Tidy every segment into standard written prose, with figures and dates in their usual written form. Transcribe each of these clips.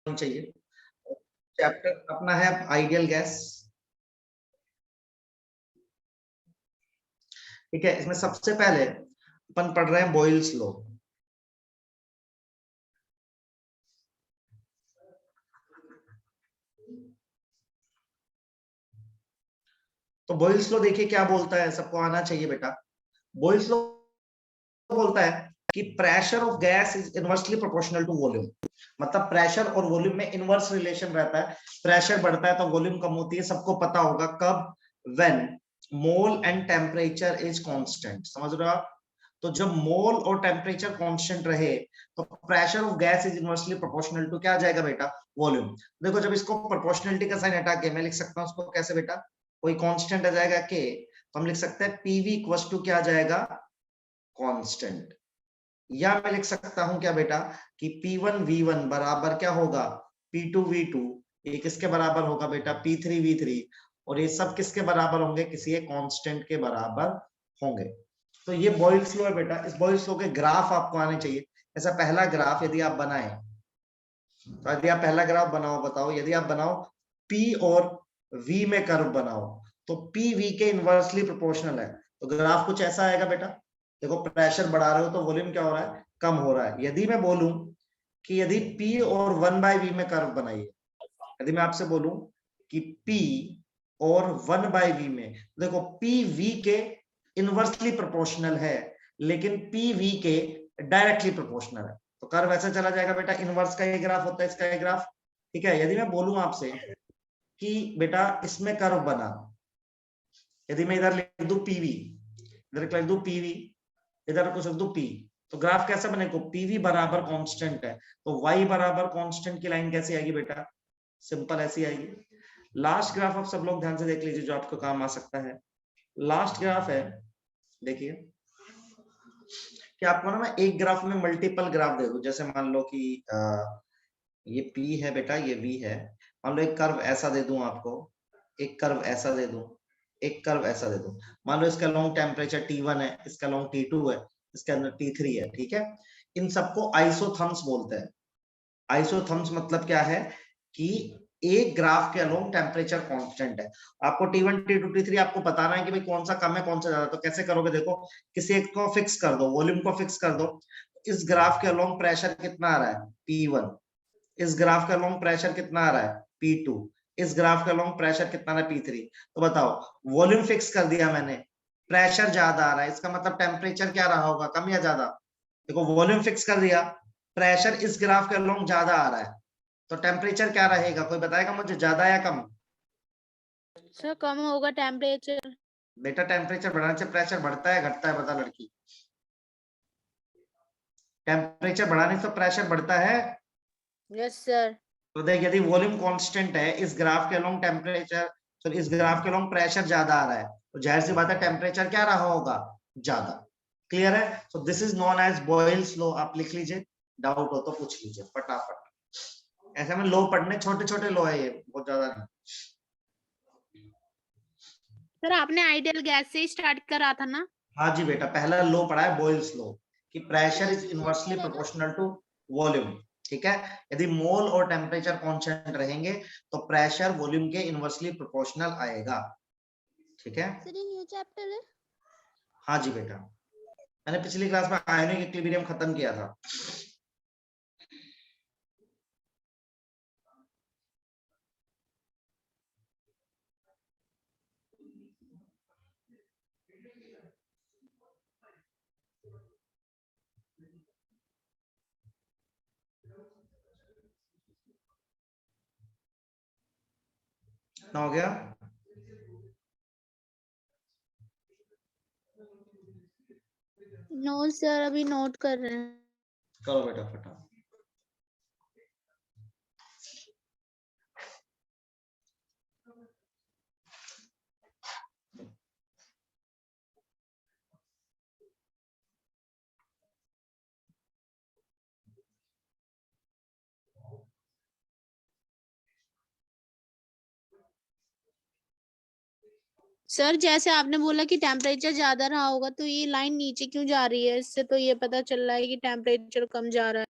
चाहिए। चैप्टर अपना है आइडियल गैस, ठीक है। इसमें सबसे पहले अपन पढ़ रहे हैं बॉयल्स लॉ। तो बॉयल्स लॉ देखिए क्या बोलता है, सबको आना चाहिए बेटा। बॉयल्स लॉ बोलता है कि pressure of gas is inversely proportional to volume. मतलब प्रेशर और वॉल्यूम में इनवर्स रिलेशन रहता है। प्रेशर बढ़ता है तो वॉल्यूम कम होती है, सबको पता होगा कब, when mole and temperature is constant. समझ रहे हो आप? तो जब मोल और टेम्परेचर कांस्टेंट रहे तो pressure of gas is inversely proportional to क्या आ जाएगा बेटा, वॉल्यूम। देखो जब इसको प्रोपोर्शनलिटी का साइन हटा के मैं लिख सकता हूं उसको कैसे बेटा, कोई कांस्टेंट आ जाएगा के, तो हम लिख सकते हैं पीवी इक्वल्स टू क्या आ जाएगा, कांस्टेंट। या मैं लिख सकता हूं क्या बेटा कि P1 V1 बराबर क्या होगा, P2 V2। ये किसके बराबर होगा बेटा, P3 V3। और ये सब किसके बराबर होंगे, किसी एक कांस्टेंट के बराबर होंगे। तो ये बॉयल्स लॉ है बेटा। इस बॉयल्स लॉ के ग्राफ आपको आने चाहिए। ऐसा पहला ग्राफ यदि आप बनाए, तो यदि आप पहला ग्राफ बनाओ, बताओ यदि आप बनाओ P और V में कर्व बनाओ तो P V के इनवर्सली प्रोपोर्शनल है, तो ग्राफ कुछ ऐसा आएगा बेटा। देखो प्रेशर बढ़ा रहे हो तो वॉल्यूम क्या हो रहा है, कम हो रहा है। यदि मैं बोलूं कि यदि P और 1/V में कर्व बनाइए, यदि मैं आपसे बोलूं कि P और 1/V में, देखो P V के इनवर्सली प्रोपोर्शनल है लेकिन P V के डायरेक्टली प्रोपोर्शनल है, तो कर्व ऐसा चला जाएगा बेटा। इनवर्स का ये ग्राफ होता है, इसका ये ग्राफ, ठीक है। यदि मैं बोलूं आपसे कि बेटा इसमें कर्व बना, यदि मैं इधर लिख दूं PV, इधर लिख दूं PV, इधर कुछ लिख दूं P, तो ग्राफ कैसा बनेगा, PV बराबर कांस्टेंट है तो Y बराबर कांस्टेंट की लाइन कैसी आएगी बेटा, सिंपल ऐसी आएगी। लास्ट ग्राफ आप सब लोग ध्यान से देख लीजिए जो आपको काम आ सकता है। लास्ट ग्राफ है, देखिए कि आपको ना मैं एक ग्राफ में मल्टीपल ग्राफ दे दूं। जैसे मान लो कि ये P है बेटा, ये V है। मान लो एक कर्व ऐसा दे दूं आपको, एक कर्व ऐसा दे दूं, एक कर्व ऐसा दे दूं। मान लो इसका लॉन्ग टेम्परेचर T1 है, इसका लॉन्ग T2 है, इसके अंदर T3 है, ठीक है। इन सबको आइसोथर्म्स बोलते हैं। आइसोथर्म्स मतलब क्या है कि एक ग्राफ के अलोंग टेम्परेचर कांस्टेंट है। आपको T1 T2 T3 आपको बताना है कि भाई कौन सा कम है कौन सा ज्यादा, तो कैसे करोगे, देखो किसी एक को फिक्स कर दो, वॉल्यूम को फिक्स कर दो। इस ग्राफ के अलोंग प्रेशर कितना आ रहा है, P1। इस ग्राफ का लॉन्ग प्रेशर कितना आ रहा है, P2। इस ग्राफ का लॉन्ग प्रेशर कितना आ रहा है, P3। तो बताओ वॉल्यूम फिक्स कर दिया मैंने, प्रेशर ज्यादा आ रहा है, इसका मतलब टेम्परेचर क्या रहा होगा, कम या ज्यादा। देखो वॉल्यूम फिक्स कर दिया, प्रेशर इस ग्राफ के लॉन्ग ज्यादा आ रहा है, तो टेम्परेचर क्या रहेगा, कोई बताएगा मुझे, ज्यादा या कम। सर कम होगा टेम्परेचर। बेटा टेम्परेचर बढ़ाने से प्रेशर बढ़ता है घटता है, बता लड़की। टेम्परेचर बढ़ाने से प्रेशर बढ़ता है। Yes sir. तो देख यदि वॉल्यूम कांस्टेंट है, इस ग्राफ के अलोंग टेम्परेचर, तो इस ग्राफ के अलोंग प्रेशर ज्यादा आ रहा है, तो जाहिर सी बात है टेम्परेचर क्या रहा होगा, ज्यादा। क्लियर है? So this is known as Boyle's law. आप लिख लीजिए, डाउट हो तो पूछ लीजिए फटाफट। ऐसे में लॉ पढ़ने, छोटे छोटे लॉ है ये, बहुत ज्यादा नहीं। सर आपने आइडियल गैस से ही स्टार्ट करा था ना? हाँ जी बेटा, पहला लॉ पढ़ा है बॉयल्स लॉ कि pressure is inversely proportional to volume, ठीक है। यदि मोल और टेम्परेचर कांस्टेंट रहेंगे तो प्रेशर वॉल्यूम के इनवर्सली प्रोपोर्शनल आएगा, ठीक है। सर ये न्यू चैप्टर है? हाँ जी बेटा, मैंने पिछली क्लास में आयोनिक इक्विलिब्रियम खत्म किया था। कितना हो गया, नो सर अभी नोट कर रहे हैं। करो बेटा फटाफट। सर जैसे आपने बोला कि टेम्परेचर ज्यादा रहा होगा तो ये लाइन नीचे क्यों जा रही है, इससे तो ये पता चल रहा है कि टेम्परेचर कम जा रहा है।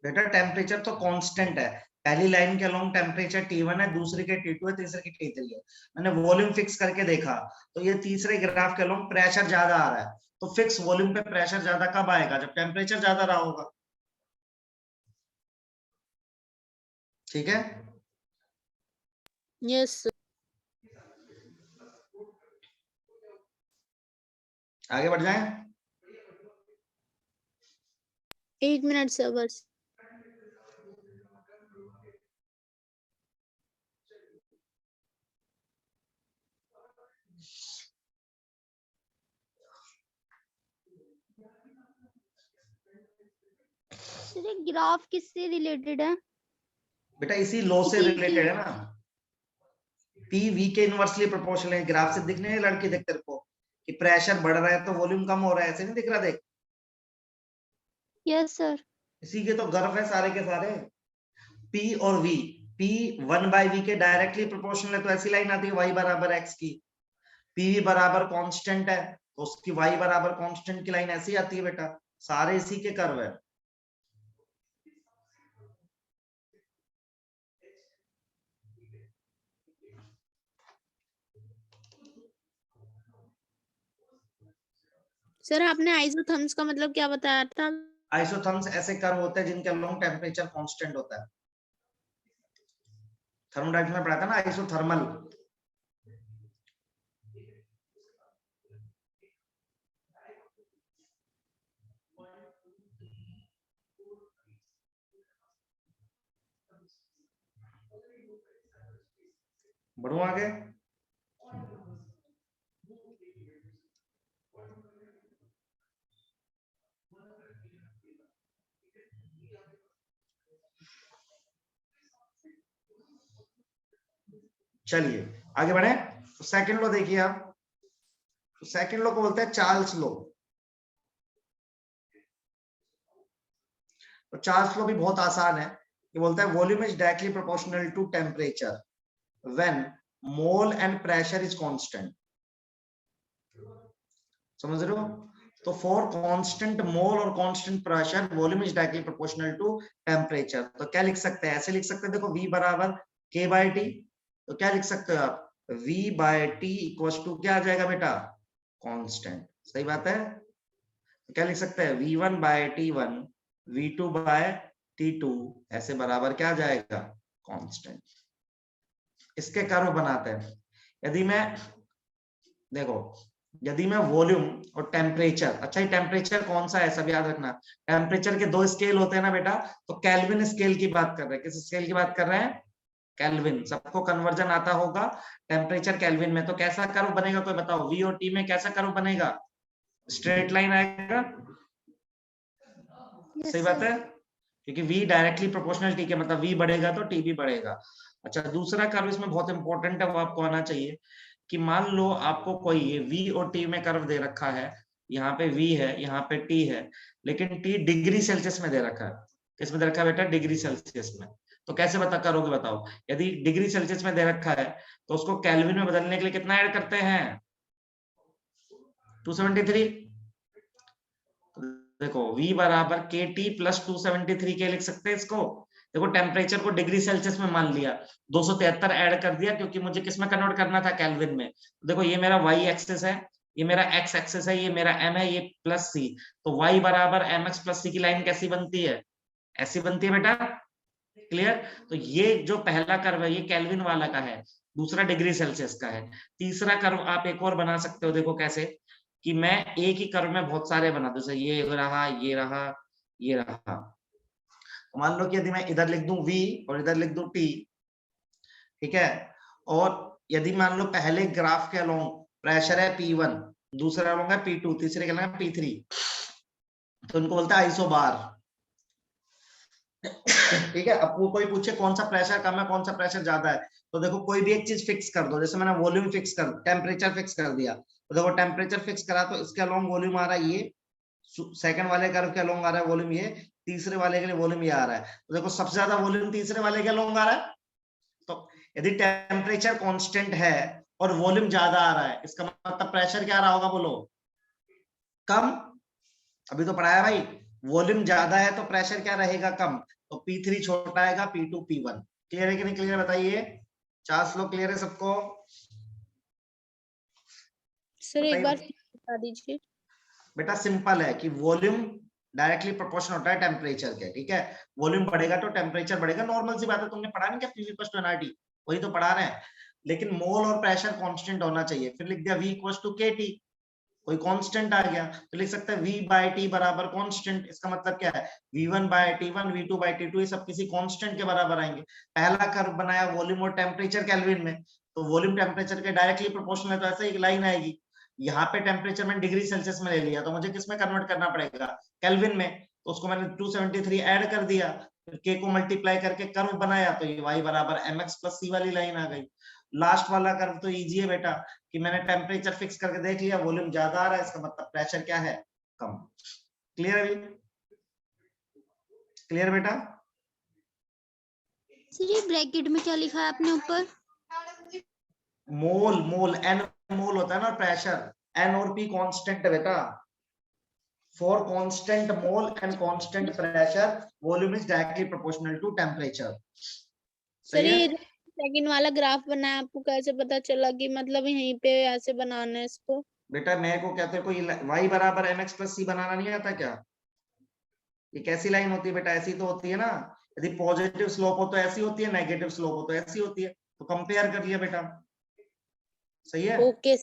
बेटा टेम्परेचर तो कांस्टेंट है, पहली लाइन के अलोंग टेम्परेचर T1 है, दूसरी के T2 है, तीसरे की T3 है। मैंने वॉल्यूम फिक्स करके देखा तो ये तीसरे ग्राफ के अलोंग प्रेशर ज्यादा आ रहा है, तो फिक्स वॉल्यूम पे प्रेशर ज्यादा कब आएगा? जब टेम्परेचर ज्यादा रहा होगा। ठीक है, यस आगे बढ़ जाएं। 1 मिनट सर बस। सर ये ग्राफ किससे रिलेटेड है? बेटा इसी लॉ से इसी रिलेटेड है ना, पी वी के इनवर्सली प्रोपोर्शनल है। ग्राफ से दिखने नहीं लड़की, देख तेरे को कि प्रेशर बढ़ रहा है तो वॉल्यूम कम हो रहा है, ऐसे नहीं दिख रहा? देख, यस सर। इसी के तो गर्व है सारे के सारे। पी और वी, पी 1/v के डायरेक्टली प्रोपोर्शनल है, तो ऐसी लाइन आती है y बराबर x की। पी बराबर कांस्टेंट है तो उसकी y बराबर कांस्टेंट की लाइन ऐसी आती है बेटा, सारे इसी के कर्व है। सर आपने आइसोथर्म्स का मतलब क्या बताया था? आइसोथर्म्स ऐसे कर्व होते हैं जिनके अलोंग टेम्परेचर कांस्टेंट होता है। थर्मोडायनामिक्स में पढ़ा था ना आइसोथर्मल। बढ़ो आगे। चलिए आगे बढ़े। तो सेकंड लॉ देखिए आप, तो सेकंड लॉ को बोलते हैं चार्ल्स लॉ। तो चार्ल्स लॉ भी बहुत आसान है, ये बोलता है volume is directly proportional to temperature when mole and pressure is constant. समझ रहे हो? तो फॉर कांस्टेंट मोल और constant pressure volume is directly proportional to temperature. तो क्या लिख सकते हैं? ऐसे लिख सकते हैं, देखो V बराबर K/T। तो क्या लिख सकते हो आप? V/T इक्वल्स टू क्या आ जाएगा बेटा? कांस्टेंट। सही बात है। तो क्या लिख सकते हैं? V1/T1 V2/T2 ऐसे बराबर क्या आ जाएगा? कांस्टेंट। इसके कर्व बनाते हैं। यदि मैं देखो, यदि मैं वॉल्यूम और टेम्परेचर, अच्छा ये टेम्परेचर कौन सा है सब याद रखना। टेम्परेचर के दो स्केल होते हैं ना बेटा, तो केल्विन स्केल की बात कर रहे हैं। किस स्केल की बात कर रहे हैं? केल्विन। सबको कन्वर्जन आता होगा टेम्परेचर केल्विन में। तो कैसा कर्व बनेगा कोई बताओ? वी और टी में कैसा कर्व बनेगा? स्ट्रेट लाइन आएगा। सही बात है, क्योंकि V डायरेक्टली प्रोपोर्शनल T के, मतलब V बढ़ेगा तो T भी बढ़ेगा। अच्छा दूसरा कर्व इसमें बहुत इंपॉर्टेंट है, वो आपको आना चाहिए कि मान लो आपको कोई ये V और T में कर्व दे रखा है, यहाँ पे V है यहाँ पे T है, लेकिन T डिग्री सेल्सियस में दे रखा है। किसमें दे रखा है बेटा? डिग्री सेल्सियस में। तो कैसे पता करोगे बताओ? यदि डिग्री सेल्सियस में दे रखा है तो उसको केल्विन में बदलने के लिए कितना ऐड करते हैं? 273। देखो V बराबर KT प्लस 273 के लिख सकते हैं इसको। देखो टेम्परेचर को डिग्री सेल्सियस में मान लिया, 273 ऐड कर दिया क्योंकि मुझे किस में कन्वर्ट करना था? केल्विन में। देखो ये मेरा y एक्सिस है, ये मेरा x एक्सिस है, ये मेरा m है, ये प्लस c। तो y बराबर mx प्लस c की लाइन कैसी बनती है? ऐसी बनती है बेटा। क्लियर? तो ये जो पहला कर्व है ये केल्विन वाला का है, दूसरा डिग्री सेल्सियस का है। तीसरा कर्व आप एक और बना सकते हो, देखो कैसे कि मैं एक ही कर्व में बहुत सारे बना दूं। ये रहा, ये रहा, ये रहा। तो मान लो कि यदि मैं इधर लिख दूं V और इधर लिख दूं T, ठीक है, और यदि मान लो पहले ग्राफ के अलोंग प्रेशर है P1, दूसरे अलोंग है P2, तीसरे के अलोंग है P3, तो उनको बोलते हैं आइसोबार। ठीक है, अब वो कोई पूछे कौन सा प्रेशर कम है कौन सा प्रेशर ज्यादा है, तो देखो कोई भी एक चीज फिक्स कर दो। जैसे मैंने वॉल्यूम फिक्स कर, टेम्परेचर फिक्स कर दिया, तो देखो टेम्परेचर फिक्स करा तो इसके अलोंग वॉल्यूम आ रहा है ये, सेकंड वाले कर्व के अलोंग आ रहा है वॉल्यूम ये, तीसरे वाले के लिए वॉल्यूम ये आ रहा है। तो देखो सबसे ज्यादा वॉल्यूम तीसरे वाले के अलोंग आ रहा है। तो यदि टेम्परेचर कांस्टेंट है और वॉल्यूम ज्यादा आ रहा है, इसका मतलब प्रेशर क्या रहा होगा? बोलो, कम। अभी तो पढ़ाया भाई, वॉल्यूम ज्यादा है तो प्रेशर क्या रहेगा? कम। तो P3 छोटा आएगा P2 P1। क्लियर है कि नहीं क्लियर, बताइए। चार्ज लो क्लियर है सबको? सर एक बताइए बार बता दीजिए। बेटा। सिंपल है कि वॉल्यूम डायरेक्टली प्रोपोर्शनल होता है टेम्परेचर के, ठीक है। वॉल्यूम बढ़ेगा तो टेम्परेचर बढ़ेगा, नॉर्मल सी बात है। तुमने पढ़ा नहीं क्या PV इक्वल्स टू nRT, वही तो पढ़ा रहे हैं। लेकिन मोल और प्रेशर कांस्टेंट होना चाहिए। फिर लिख दिया V इक्वल्स टू KT, कोई कांस्टेंट आ गया तो लिख सकते हैं V बाय T बराबर कांस्टेंट। इसका मतलब क्या है, V1 bye T1, V2 bye T2, ये सब किसी कांस्टेंट के बराबर आएंगे। पहला कर्व बनाया वॉल्यूम और टेम्परेचर केल्विन में, तो वॉल्यूम टेम्परेचर के डायरेक्टली प्रोपोर्शनल है, तो ऐसे एक लाइन आएगी। यहाँ पे टेम्परेचर में डिग्री सेल्सियस में ले लिया, तो मुझे किस में कन्वर्ट करना पड़ेगा, केल्विन में। तो उसको मैंने 273 ऐड कर दिया, फिर K को मल्टीप्लाई करके कर्व बनाया, तो ये Y बराबर mx प्लस C वाली लाइन आ गई। लास्ट वाला कर्व तो इजी है बेटा, कि मैंने टेम्परेचर फिक्स करके देख लिया, वॉल्यूम ज्यादा आ रहा है, इसका मतलब प्रेशर क्या है, कम। क्लियर है? क्लियर बेटा? सर ये ब्रैकेट में क्या लिखा है आपने ऊपर? मोल, मोल n मोल होता है ना प्रेशर, n और p कांस्टेंट है बेटा। For constant mole and constant pressure, volume is directly proportional to temperature. Sir सही है? ये सेकंड वाला ग्राफ बनाया, आपको कैसे पता चला कि मतलब यहीं पे ऐसे बनाना है इसको? बेटा मेरे को कहते हैं कोई y बराबर mx प्लस c बनाना नहीं आता क्या? ये कैसी लाइन होती है बेटा? ऐसी तो होती है ना। यदि पॉजिटिव स्लोप हो तो ऐसी होती है, नेगेटिव स्लोप हो तो ऐसी होती है। तो कंपेयर कर लिया बेटा। सही है? ओके।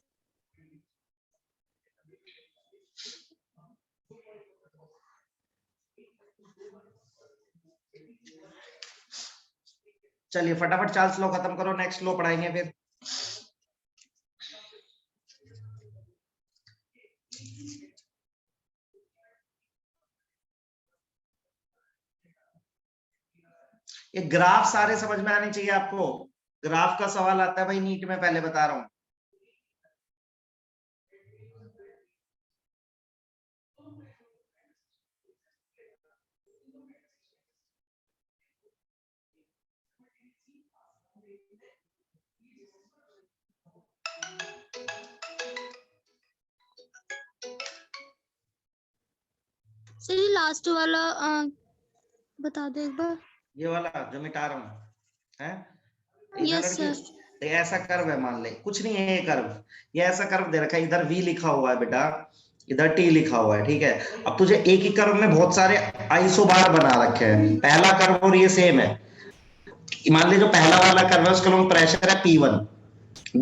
चलिए फटाफट चार्ल्स लॉ खत्म करो, नेक्स्ट लॉ पढ़ाएंगे फिर। ये ग्राफ सारे समझ में आने चाहिए आपको। ग्राफ का सवाल आता है भाई नीट में, पहले बता रहा हूं। सर ये लास्ट वाला बता दो एक बार। ये वाला जो मिटा रहा हूं है, यस लड़की। सर। ये ऐसा कर्व है, मान ले कुछ नहीं है ये कर्व। ये ऐसा कर्व दे रखा है, इधर V लिखा हुआ है बेटा, इधर T लिखा हुआ है, ठीक है। अब तुझे एक ही कर्व में बहुत सारे आइसोबार बना रखे हैं, पहला कर्व और ये सेम है। मान लीजिए जो पहला वाला कर्व है उसका नाम प्रेशर है P1,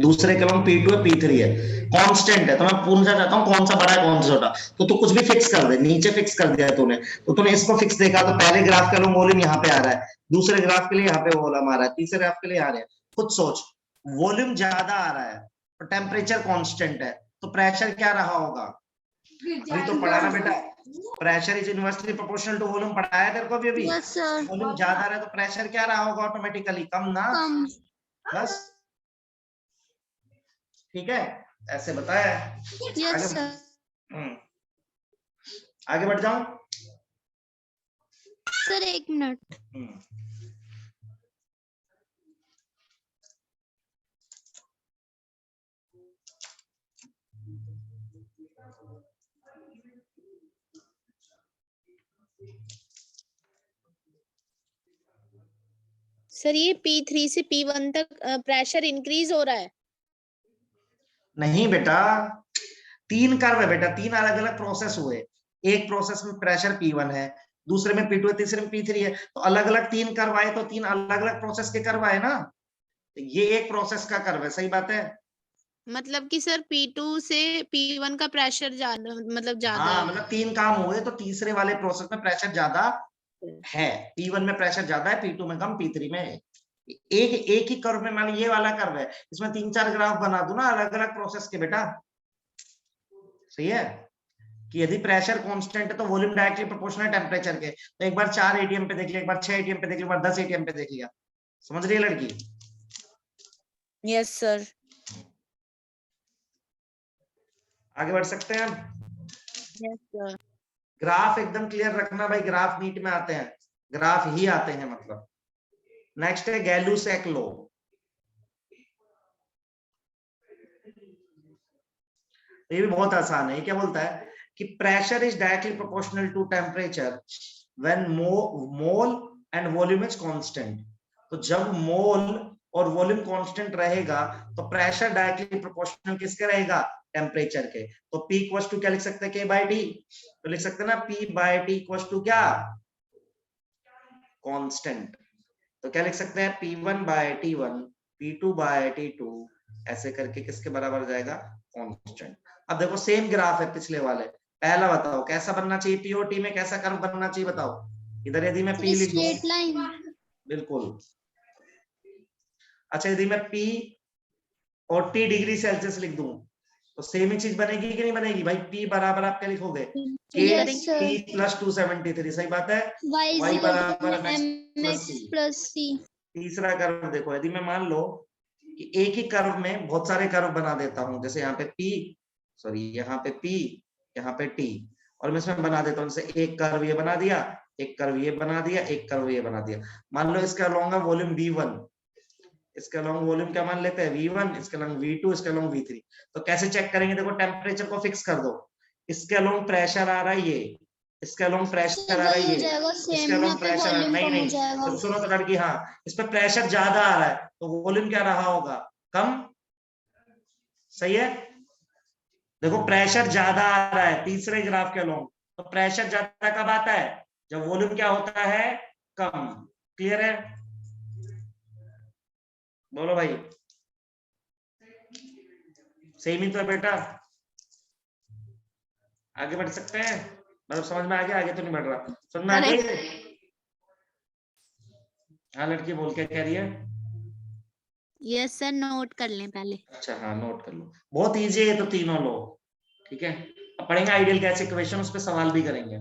दूसरे कलम P2 है, P3 है, कांस्टेंट है। तो मैं पूछना चाहता हूँ कौन सा बड़ा है कौन सा छोटा। तो तू कुछ भी फिक्स कर दे, नीचे फिक्स कर दिया तूने, तो तूने इसको फिक्स देखा तो पहले ग्राफ का वॉल्यूम यहाँ पे आ रहा है, दूसरे ग्राफ के लिए यहाँ पे वॉल्यूम आ रहा है, तीसरे ग्राफ के लिए आ रहा है। खुद सोच, वॉल्यूम ज्यादा आ रहा है और टेम्परेचर कॉन्स्टेंट है, तो प्रेशर क्या रहा होगा? अभी तो पढ़ा ना बेटा, pressure is inversely proportional to volume, पढ़ाया तेरे को अभी अभी। Yes sir. वॉल्यूम ज्यादा रहा है तो प्रेशर क्या रहा होगा? ऑटोमेटिकली कम ना, कम। बस। ठीक है, ऐसे बताया। यस आगे सर। आगे बढ़ जाऊं? सर एक मिनट। सर ये P3 से P1 तक प्रेशर इंक्रीज हो रहा है? नहीं बेटा, तीन कर्व है बेटा, तीन अलग अलग प्रोसेस हुए। एक प्रोसेस में प्रेशर P1 है, दूसरे में P2 है, तीसरे में P3 है। तो अलग अलग तीन कर्व आए, तो तीन अलग अलग प्रोसेस के कर्व आए ना। ये एक प्रोसेस का कर्व है, सही बात है। मतलब कि सर P2 से P1 का प्रेशर ज्यादा, मतलब ज्यादा हाँ, है? मतलब तीन काम हुए तो तीसरे वाले प्रोसेस में प्रेशर ज्यादा है। P1 में प्रेशर ज्यादा है, P2 में कम, P3 में। एक ही कर्व में, मान ये वाला कर्व है, इसमें तीन चार ग्राफ बना दूं ना अलग अलग प्रोसेस के बेटा। सही है कि यदि प्रेशर कांस्टेंट है तो वॉल्यूम डायरेक्टली प्रोपोर्शनल है टेम्परेचर के। तो एक बार 4 ATM पे देख लिया, एक बार 6 ATM पे देख लिया, एक बार 10 ATM पे देख लिया। समझ रही है लड़की? Yes sir. आगे बढ़ सकते हैं हम? Yes sir. ग्राफ एकदम क्लियर रखना भाई, ग्राफ नीट में आते हैं, ग्राफ ही आते हैं मतलब। नेक्स्ट है गैलू-सैक लॉ। ये भी बहुत आसान है। ये क्या बोलता है कि pressure is directly proportional to temperature when mole and volume is constant. तो जब मोल और वॉल्यूम कांस्टेंट रहेगा तो प्रेशर डायरेक्टली प्रोपोर्शनल किसके रहेगा, टेम्परेचर के। तो P इक्वल्स टू क्या लिख सकते हैं, K बाय T। तो लिख सकते हैं ना P by T equals to क्या, कांस्टेंट। तो क्या लिख सकते हैं, P1 bye T1, P2 bye T2, ऐसे करके किसके बराबर हो जाएगा, कांस्टेंट। अब देखो सेम ग्राफ है पिछले वाले। पहला बताओ कैसा बनना चाहिए, P और T में कैसा कर्व बनना चाहिए बताओ। इधर यदि मैं P लिख दूं, स्ट्रेट लाइन। बिल्कुल। अच्छा यदि मैं P और T डिग्री सेल्सियस लिख दूं तो सेम ही चीज बनेगी कि नहीं बनेगी भाई। P बराबर आप क्या लिखोगे, K Yes, sir. T plus 273, सही बात है। Y is Y equal to बराबर mx plus mx C। plus c. तीसरा कर्व देखो, यदि मैं मान लो कि एक ही कर्व में बहुत सारे कर्व बना देता हूं, जैसे यहाँ पे यहाँ पे P, यहाँ पे T, और मैं इसमें बना देता हूँ, जैसे एक कर्व ये बना दिया, एक कर्व ये बना दिया, एक कर्व ये बना दिया। मान लो इसका लॉन्ग है वॉल्यूम V1, इसके अलॉन्ग वॉल्यूम क्या मान लेते हैं, V1, इसके अलॉन्ग V2, इसके अलॉन्ग V3। तो कैसे चेक करेंगे, देखो टेम्परेचर को फिक्स कर दो, इसके अलॉन्ग प्रेशर आ रहा है ये, इसके अलॉन्ग प्रेशर आ रहा है ये, इसके अलॉन्ग प्रेशर नहीं नहीं तो सुनो तो लड़की, हाँ इस पे प्रेशर ज्यादा आ रहा है तो वॉल्यूम क्या रहा होगा, कम। सही है, देखो प्रेशर ज्यादा आ रहा है तीसरे ग्राफ के अलॉन्ग, तो प्रेशर ज्यादा कब आता है, जब वॉल्यूम क्या होता है, कम। क्लियर है, बोलो भाई। सेम ही तो है बेटा, आगे बढ़ सकते हैं, मतलब समझ में आ गया, आगे तो नहीं बढ़ रहा, समझ में आ गया। हाँ लड़की बोल क्या कह रही है। यस सर, नोट कर लें पहले। अच्छा हाँ नोट कर लो, बहुत इजी है तो तीनों लो, ठीक है। अब पढ़ेंगे आइडियल गैस इक्वेशन, उस पर सवाल भी करेंगे।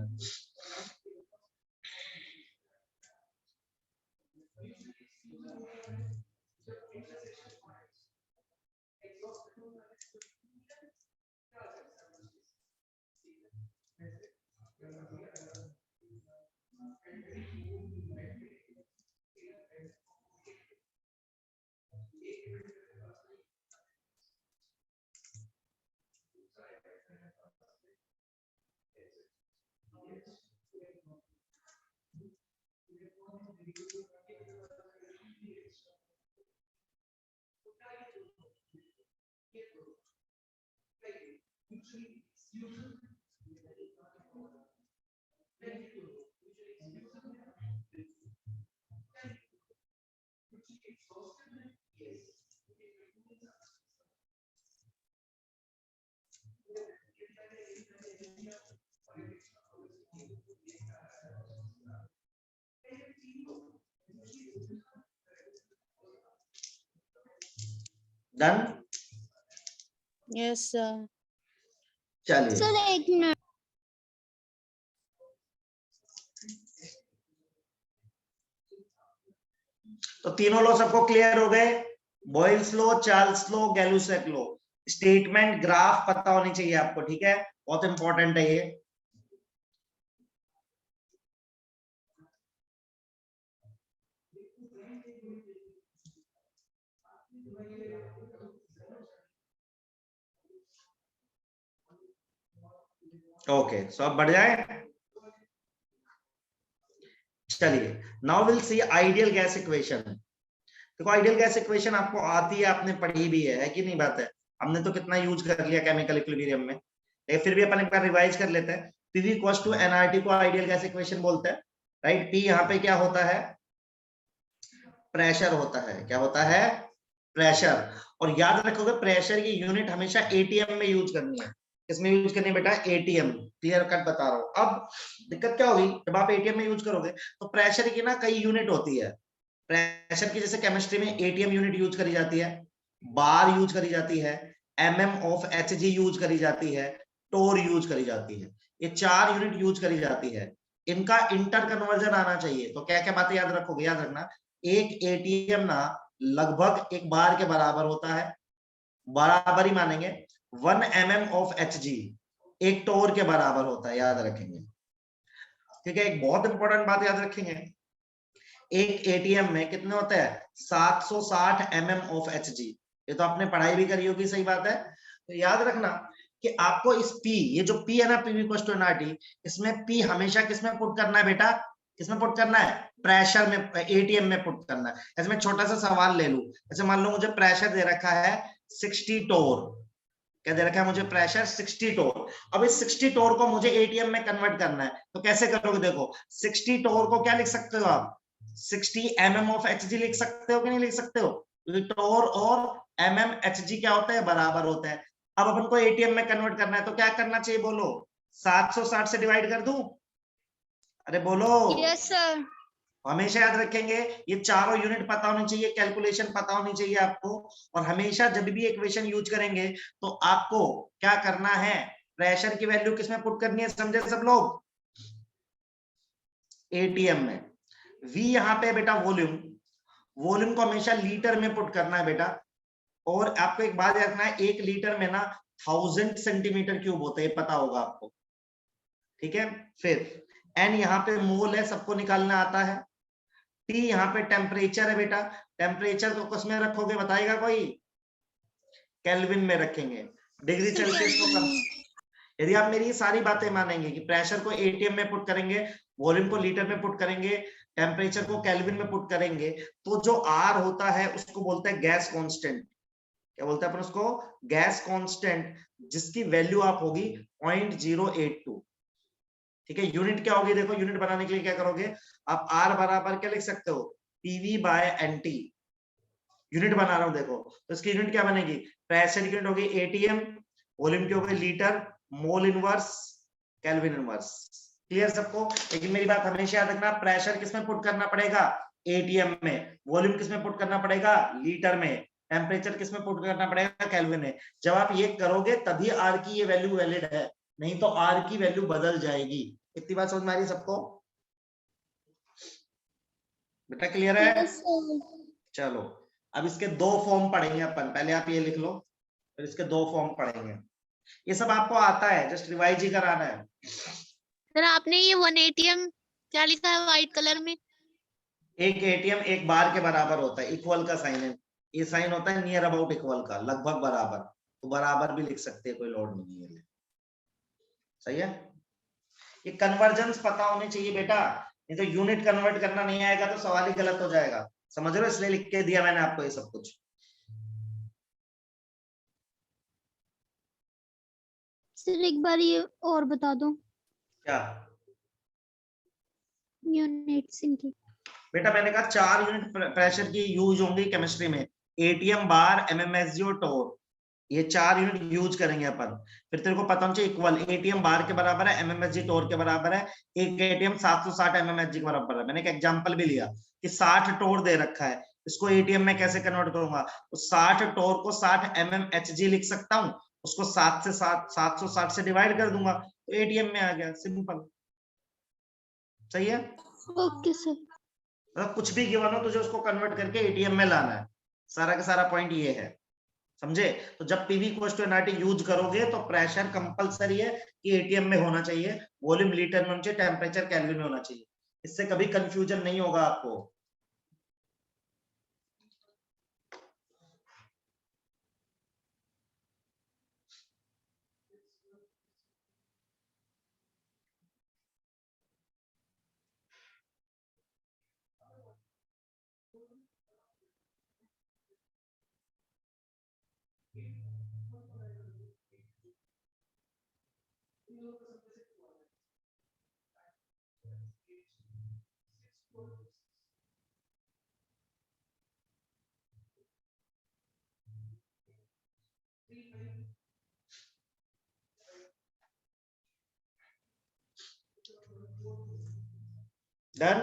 Done, yes sir. चलिए सर एक मिनट, तो तीनों लॉ सबको क्लियर हो गए, Boyle's law, Charles law, Gay-Lussac law. Statement graph पता होनी चाहिए आपको, ठीक है, बहुत इंपॉर्टेंट है ये। ओके सो अब बढ़ जाए, चलिए now will see ideal gas equation. देखो आइडियल गैस इक्वेशन आपको आती है, आपने पढ़ी भी है कि नहीं, बात है, हमने तो कितना यूज कर लिया केमिकल इक्विलिब्रियम में, लेकिन फिर भी अपन एक बार रिवाइज कर लेते हैं। पीवी इक्वल्स टू एनआरटी को आइडियल गैस इक्वेशन बोलते हैं, राइट। पी यहाँ पे क्या होता है, प्रेशर होता है, क्या होता है, प्रेशर। और याद रखोगे प्रेशर की यूनिट हमेशा एटीएम में यूज करनी है, किसमें यूज करनी है बेटा, एटीएम। क्लियर कट बता रहा हूं। अब दिक्कत क्या होगी, जब आप एटीएम में यूज करोगे तो प्रेशर की ना कई यूनिट होती है। प्रेशर की जैसे केमिस्ट्री में एटीएम यूनिट यूज करी जाती है, बार यूज करी जाती है, एमएम ऑफ एचजी यूज करी जाती है, टोर यूज करी जाती है, ये 4 यूनिट यूज करी जाती है। इनका इंटर कन्वर्जन आना चाहिए, तो क्या क्या बातें याद रखोगे, याद रखना एक एटीएम ना लगभग एक बार के बराबर होता है, बराबर ही मानेंगे। 1 mm ऑफ एचजी एक टोर के बराबर होता है, याद रखेंगे, ठीक है। एक बहुत इंपॉर्टेंट बात याद रखेंगे, एक एटीएम में कितने होते हैं, 760 mm ऑफ एचजी। ये तो आपने पढ़ाई भी करी होगी, सही बात है। तो याद रखना कि आपको इस P, ये जो P है ना, PV इक्वल्स टू एनआरटी, इसमें P हमेशा किसमें पुट करना है बेटा, किसमें पुट करना है, प्रेशर में एटीएम में पुट करना है। ऐसे मैं छोटा सा सवाल ले लूं, ऐसे मान लो मुझे प्रेशर दे रखा है 60 टोर, क्या दे रखा है मुझे प्रेशर 60 टोर। अब इस 60 टोर को मुझे एटीएम में कन्वर्ट करना है, तो कैसे करोगे? देखो 60 टोर को क्या लिख सकते हो आप? 60 mm ऑफ एचजी लिख सकते हो कि नहीं लिख सकते हो? क्योंकि टोर और mm एचजी क्या होता है? बराबर होता है। अब अपन को एटीएम में कन्वर्ट करना है तो क्या करना चाहिए बोलो? 760 से डिवाइड कर दूं? अरे बोलो। Yes sir. हमेशा याद रखेंगे ये चारों यूनिट पता होनी चाहिए, कैलकुलेशन पता होनी चाहिए आपको। और हमेशा जब भी इक्वेशन यूज करेंगे तो आपको क्या करना है? प्रेशर की वैल्यू किसमें पुट करनी है, समझे सब लोग? एटीएम में। V यहाँ पे बेटा वॉल्यूम, वॉल्यूम को हमेशा लीटर में पुट करना है बेटा। और आपको एक बात रखना है, 1 लीटर में ना 1000 सेंटीमीटर क्यूब होता है, पता होगा आपको, ठीक है। फिर N यहाँ पे मोल है, सबको निकालना आता है। T यहाँ पे टेम्परेचर है बेटा, टेम्परेचर को किसमें रखोगे बताएगा कोई? केल्विन में रखेंगे। डिग्री सेल्सियस को कम। यदि आप मेरी ये सारी बातें मानेंगे कि प्रेशर को एटीएम में पुट करेंगे, वॉल्यूम को लीटर में पुट करेंगे, टेम्परेचर को केल्विन में पुट करेंगे, तो जो R होता है उसको बोलते हैं गैस कांस्टेंट। क्या बोलते हैं अपन उसको? गैस कांस्टेंट, जिसकी वैल्यू आप होगी 0.082। ठीक है। यूनिट क्या होगी? देखो यूनिट बनाने के लिए क्या करोगे आप? R बराबर क्या लिख सकते हो? PV bye NT। यूनिट बना रहा हूं देखो, तो इसकी यूनिट क्या बनेगी? प्रेशर की यूनिट होगी एटीएम, वॉल्यूम की होगी litre, mole inverse, kelvin inverse. Clear सबको? लेकिन मेरी बात हमेशा याद रखना, प्रेशर किसमें पुट करना पड़ेगा? एटीएम में। वॉल्यूम किसमें पुट करना पड़ेगा? लीटर में। टेम्परेचर किसमें पुट करना पड़ेगा? केल्विन में। जब आप ये करोगे तभी आर की ये वैल्यू वैलिड है, नहीं तो आर की वैल्यू बदल जाएगी। इतनी बात समझ में आ रही है सबको? बेटा क्लियर है? Yes sir. चलो अब इसके 2 फॉर्म पढ़ेंगे अपन, पहले आप ये लिख लो, फिर इसके 2 फॉर्म पढ़ेंगे। ये सब आपको आता है, जस्ट रिवाइज ही कराना है। सर आपने ये 180 क्या लिखा है व्हाइट कलर में? एक एटीएम एक बार के बराबर होता है, इक्वल का साइन है, ये साइन होता है नियर अबाउट इक्वल का, लगभग बराबर। तो बराबर भी लिख सकते हैं, कोई लोड नहीं है। सही है। ये कन्वर्जन्स पता होने चाहिए बेटा, नहीं तो यूनिट कन्वर्ट करना नहीं आएगा तो सवाल ही गलत हो जाएगा। समझ रहे हो? इसलिए लिख के दिया मैंने आपको ये सब कुछ। सर एक बार ये और बता दो क्या यूनिट्स इनकी। बेटा? मैंने कहा 4 यूनिट प्रेशर की यूज होंगी केमिस्ट्री में, एटीएम, बार, एमएमएसजी और टोर। ये 4 यूनिट यूज करेंगे अपन। फिर तेरे को पता होना चाहिए इक्वल, एटीएम बार के बराबर है, एमएमएसजी टोर के बराबर है। एक एटीएम 760 एमएमएसजी के बराबर है। मैंने एक एग्जांपल भी लिया कि 60 टोर दे रखा है, इसको एटीएम में कैसे कन्वर्ट करूंगा? तो 60 टोर को 60 एमएमएचजी लिख सकता हूँ, उसको 760 से डिवाइड कर दूंगा तो एटीएम में आ गया। सिंपल। सही है। Okay sir. मतलब कुछ भी गिवन हो तुझे उसको कन्वर्ट करके एटीएम में लाना है, सारा का सारा पॉइंट ये है। समझे? तो जब PV equals to NRT use करोगे तो प्रेशर कंपलसरी है कि एटीएम में होना चाहिए, वॉल्यूम लीटर में होना चाहिए, टेम्परेचर केल्विन में होना चाहिए। इससे कभी कंफ्यूजन नहीं होगा आपको। डन।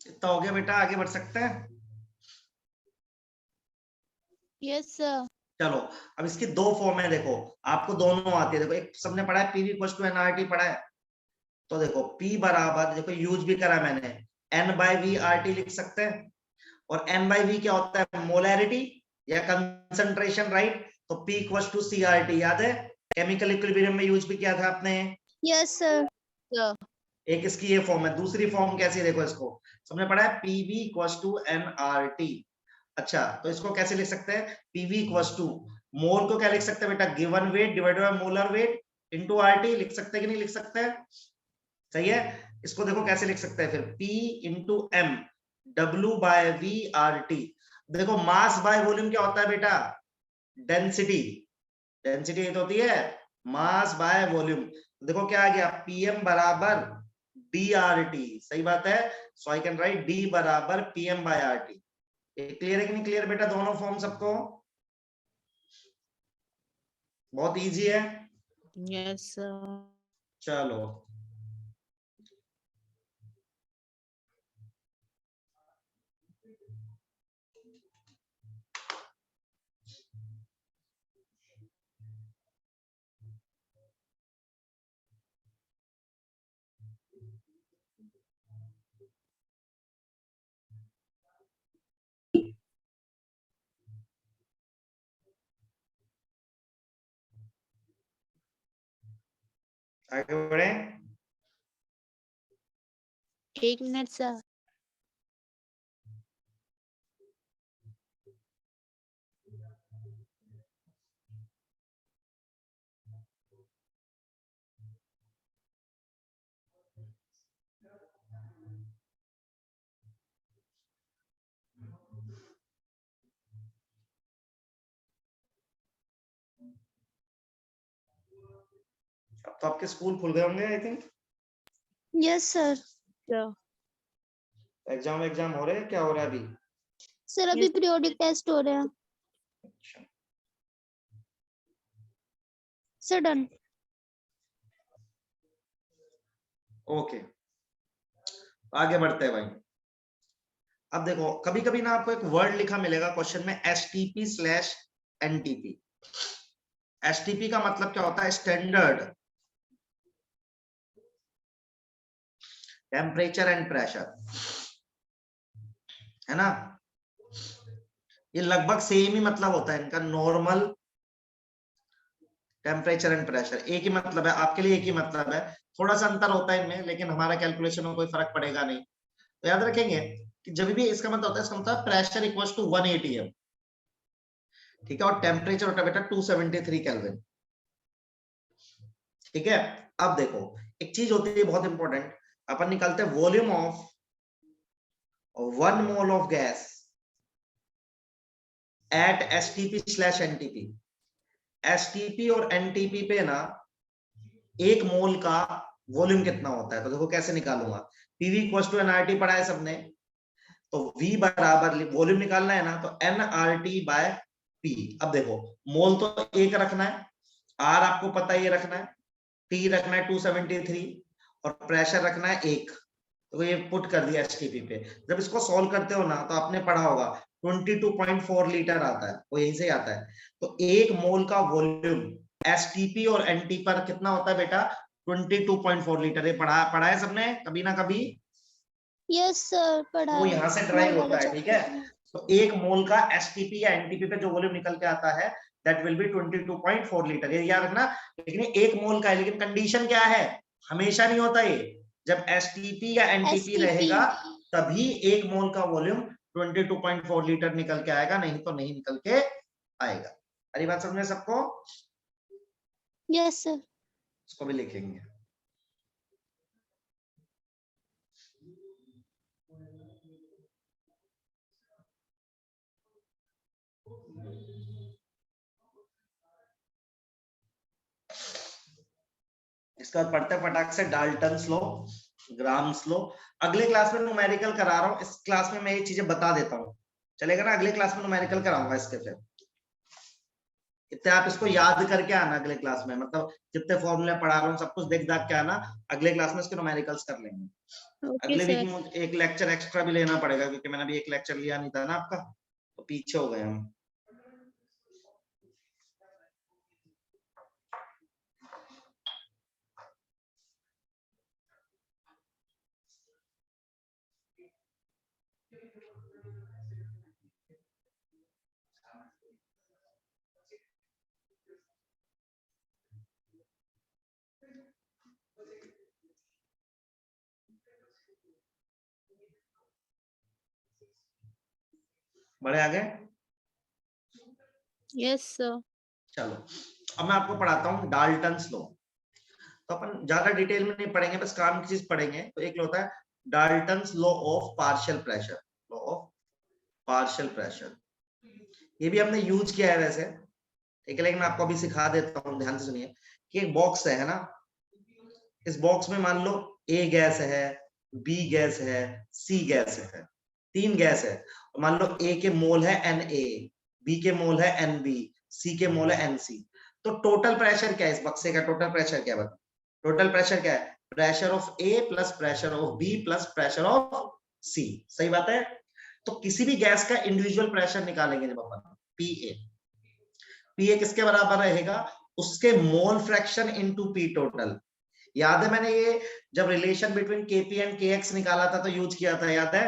इतना हो गया बेटा, आगे बढ़ सकते हैं? Yes sir. चलो अब इसकी 2 फॉर्म है, देखो आपको दोनों आती है। देखो एक सबने पढ़ा है पीवी इक्वल्स टू एनआरटी पढ़ा है, तो देखो P बराबर, देखो यूज भी करा मैंने, N by V R T लिख सकते हैं। और N बाय वी क्या होता है? मोलैरिटी या कंसंट्रेशन, राइट? तो P इक्वल टू CRT, याद है? केमिकल इक्विलिब्रियम में यूज भी किया था आपने। Yes sir. एक इसकी ये फॉर्म है, दूसरी फॉर्म कैसी, देखो इसको सबने पढ़ा है, PV इक्वल टू nRT। अच्छा, तो इसको कैसे लिख सकते हैं? PV इक्वल टू, मोल को क्या लिख सकते हैं बेटा? Given weight divided by molar weight into RT। लिख सकते हैं कि नहीं लिख सकते हैं? सही है। इसको देखो कैसे लिख सकते हैं फिर, P into M W by V RT। देखो मास बाय वॉल्यूम क्या होता है बेटा? डेंसिटी। डेंसिटी ये तो होती है मास बाय वॉल्यूम। देखो क्या आ गया, PM बराबर DRT। सही बात है। सो आई कैन राइट D बराबर PM बाय RT। क्लियर है कि नहीं क्लियर बेटा दोनों फॉर्म सबको? बहुत इजी है। Yes sir. चलो आगे बढ़े। 1 मिनट सर। अब तो आपके स्कूल खुल गए होंगे I think. Yes sir. Exam exam हो रहे हैं, क्या हो रहा है अभी? सर अभी पीरियोडिक टेस्ट हो रहे हैं। अच्छा, सर डन। ओके आगे बढ़ते हैं भाई। अब देखो कभी कभी ना आपको एक वर्ड लिखा मिलेगा क्वेश्चन में, STP/NTP। STP का मतलब क्या होता है? स्टैंडर्ड टेम्परेचर एंड प्रेशर, है ना? ये लगभग सेम ही मतलब होता है इनका, नॉर्मल टेम्परेचर एंड प्रेशर एक ही मतलब है, आपके लिए एक ही मतलब है। थोड़ा सा अंतर होता है इनमें, लेकिन हमारा कैलकुलेशन में कोई फर्क पड़ेगा नहीं। तो याद रखेंगे कि जब भी इसका मतलब होता है, इसका मतलब प्रेशर इक्वल्स टू 1 atm, ठीक है, और टेम्परेचर होता है बेटा 273 केल्विन। ठीक है। अब देखो एक चीज होती है बहुत इंपॉर्टेंट, अपन निकालते हैं volume of 1 mole of gas at STP/NTP। STP और NTP पे ना 1 मोल का वॉल्यूम कितना होता है, तो देखो कैसे निकालूंगा। PV इक्वल टू nRT पढ़ा है सबने, तो V बराबर वॉल्यूम निकालना है ना, तो nRT बाय P। अब देखो मोल तो 1 रखना है, R आपको पता है ये रखना है, T रखना है 273 और प्रेशर रखना है 1। तो ये पुट कर दिया STP पे। जब इसको सॉल्व करते हो ना, तो आपने पढ़ा होगा 22.4 लीटर आता है, वो यहीं से आता है। तो 1 मोल का वॉल्यूम STP और NT पर कितना होता है बेटा? 22.4 लीटर। ये पढ़ा है सबने कभी ना कभी। यस सर पढ़ा वो है। यहां से मोल ड्राइव वाले होता है, ठीक है। चैप्टर में। तो 1 मोल का STP या NTP पे जो वॉल्यूम निकल के आता है, दैट विल बी 22.4 लीटर। ये याद रखना। लेकिन 1 मोल का है, लेकिन कंडीशन क्या है? हमेशा नहीं होता ये। जब STP या NTP STP। रहेगा तभी 1 मोल का वॉल्यूम 22.4 लीटर निकल के आएगा, नहीं तो नहीं निकल के आएगा। अरे बात समझे सबको? Yes sir. इसको भी लिखेंगे। इसका पढ़ते फटाक से डाल्टन्स लॉ, ग्राम्स लॉ। अगले क्लास में न्यूमेरिकल करा रहा हूँ, इस क्लास में मैं ये चीजें बता देता हूँ, चलेगा ना? अगले क्लास में न्यूमेरिकल कराऊंगा इसके। फिर इतने आप इसको याद करके आना अगले क्लास में, मतलब जितने फॉर्मूले पढ़ा रहा हूँ सब कुछ देख दाख के आना। अगले क्लास में इसके न्यूमेरिकल्स कर लेंगे। ओके अगले वीक सर। में एक लेक्चर एक्स्ट्रा भी लेना पड़ेगा, क्योंकि मैंने अभी एक लेक्चर लिया नहीं था ना आपका, तो पीछे हो गए हम। बड़े आगे। Yes sir. चलो अब मैं आपको पढ़ाता हूँ डाल्टन्स लॉ। तो अपन ज्यादा डिटेल में नहीं पढ़ेंगे, बस काम की चीज पढ़ेंगे। तो एक होता है Dalton's law of partial pressure, law of partial pressure. ये भी हमने यूज किया है वैसे, ठीक है, लेकिन मैं आपको अभी सिखा देता हूँ, ध्यान से सुनिए। कि एक बॉक्स है ना, इस बॉक्स में मान लो ए गैस है, बी गैस है, सी गैस है, 3 गैस है। मान लो ए के मोल है Na, बी के मोल है Nb, सी के मोल है Nc। तो टोटल प्रेशर क्या है इस बक्से का? टोटल प्रेशर क्या है? टोटल प्रेशर क्या है? Pressure of A plus pressure of B plus pressure of C. सही बात है। तो किसी भी गैस का इंडिविजुअल प्रेशर निकालेंगे जब अपन, पीए किसके बराबर रहेगा? उसके mole fraction into P total. याद है मैंने ये जब relation between KP and KX निकाला था तो यूज किया था, याद है?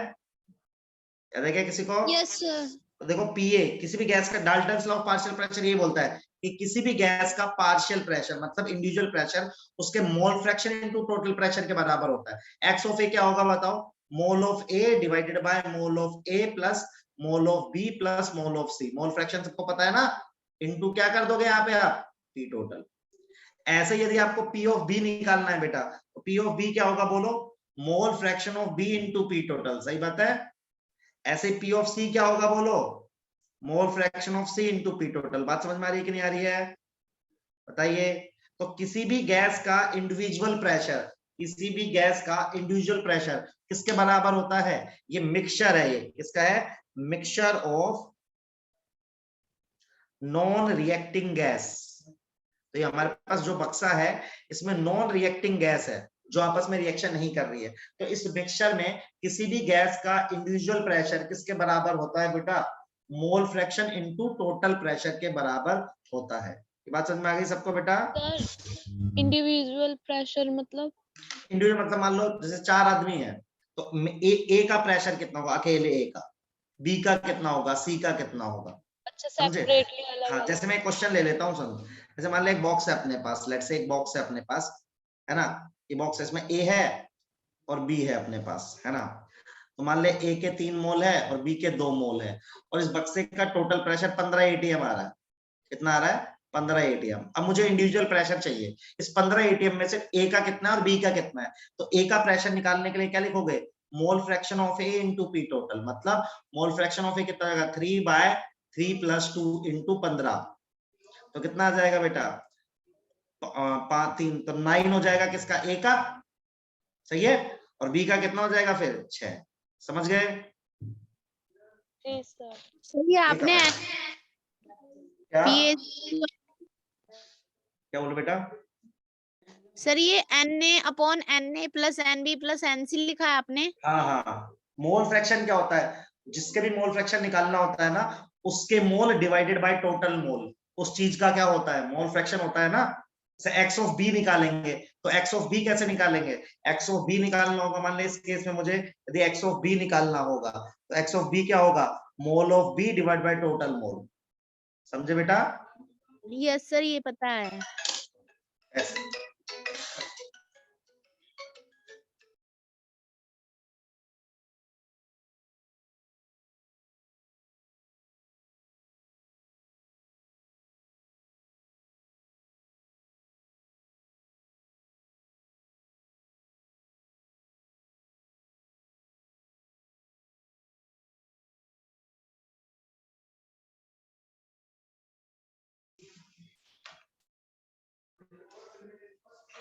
याद है क्या किसी को? Yes sir. तो देखो पीए किसी भी गैस का, Dalton's law of partial pressure ये बोलता है कि किसी भी गैस का पार्शियल प्रेशर मतलब इंडिविजुअल प्रेशर उसके mole fraction into total pressure के बराबर होता है। एक्स ऑफ ए क्या होगा बताओ? Mole of A divided by mole of A plus mole of B plus mole of C. Mole fraction सबको पता है ना, इनटू क्या कर दोगे यहाँ पे आप? P total. ऐसे यदि आपको पी ऑफ बी निकालना है बेटा, तो पी ऑफ बी क्या होगा बोलो? Mole fraction of B into P total. सही बात है। ऐसे पी ऑफ सी क्या होगा बोलो? Mole fraction of C into P total. बात समझ में आ रही है कि नहीं आ रही है? बताइए। तो किसी भी गैस का इंडिविजुअल प्रेशर, किसी भी गैस का इंडिविजुअल प्रेशर किसके बराबर होता है? ये मिक्सचर है, ये किसका है? Mixture of non reacting gas. तो ये हमारे पास जो बक्सा है इसमें नॉन रिएक्टिंग गैस है जो आपस में रिएक्शन नहीं कर रही है। तो इस मिक्सचर में किसी भी गैस का इंडिविजुअल प्रेशर किसके बराबर होता है बेटा? Mole fraction into total pressure के बराबर होता है। ये बात समझ में आ गई सबको बेटा? सर इंडिविजुअल प्रेशर मतलब? इंडिविजुअल मतलब मान लो जैसे 4 आदमी है तो ए का प्रेशर कितना होगा अकेले ए का, बी का कितना होगा, सी का कितना होगा। अच्छा समझे? सेपरेटली अलग हाँ, अलग। जैसे मैं एक क्वेश्चन ले लेता हूँ, समझो। जैसे मान लो एक बॉक्स है अपने पास, लेट्स से एक बॉक्स है अपने पास, है ना? ये बॉक्स है, इसमें ए है और बी है अपने पास, है ना? तो मान ले ए के 3 मोल है और बी के 2 मोल है, और इस बक्से का टोटल प्रेशर 15 एटीएम आ रहा है। कितना आ रहा है? 15 एटीएम। अब मुझे इंडिविजुअल प्रेशर चाहिए। इस 15 एटीएम में से ए का कितना है और बी का कितना है? तो ए का प्रेशर निकालने के लिए क्या लिखोगे? मोल fraction of A into P total. मतलब मोल फ्रैक्शन ऑफ ए कितना आएगा? 3/3 + 2 × 15। तो कितना आ जाएगा बेटा? 5 3 तो 9 हो जाएगा किसका? ए का। सही है। और बी का कितना हो जाएगा फिर? 6। समझ गए? जी सर। सही आपने क्या पीए क्या बोलो बेटा? सर ये Na/Na + Nb + Nc लिखा है आपने? हाँ हाँ, मोल फ्रैक्शन क्या होता है? जिसके भी मोल फ्रैक्शन निकालना होता है ना, उसके मोल डिवाइडेड बाय टोटल मोल, उस चीज का क्या होता है? मोल फ्रैक्शन होता है ना। जैसे एक्स ऑफ बी निकालेंगे तो एक्स ऑफ बी कैसे निकालेंगे? एक्स ऑफ बी निकालना होगा, मान ले इस केस में मुझे यदि एक्स ऑफ बी निकालना होगा तो एक्स ऑफ बी क्या होगा? Mole of B divide by total mole. समझे बेटा? यस सर ये पता है। ऐसे।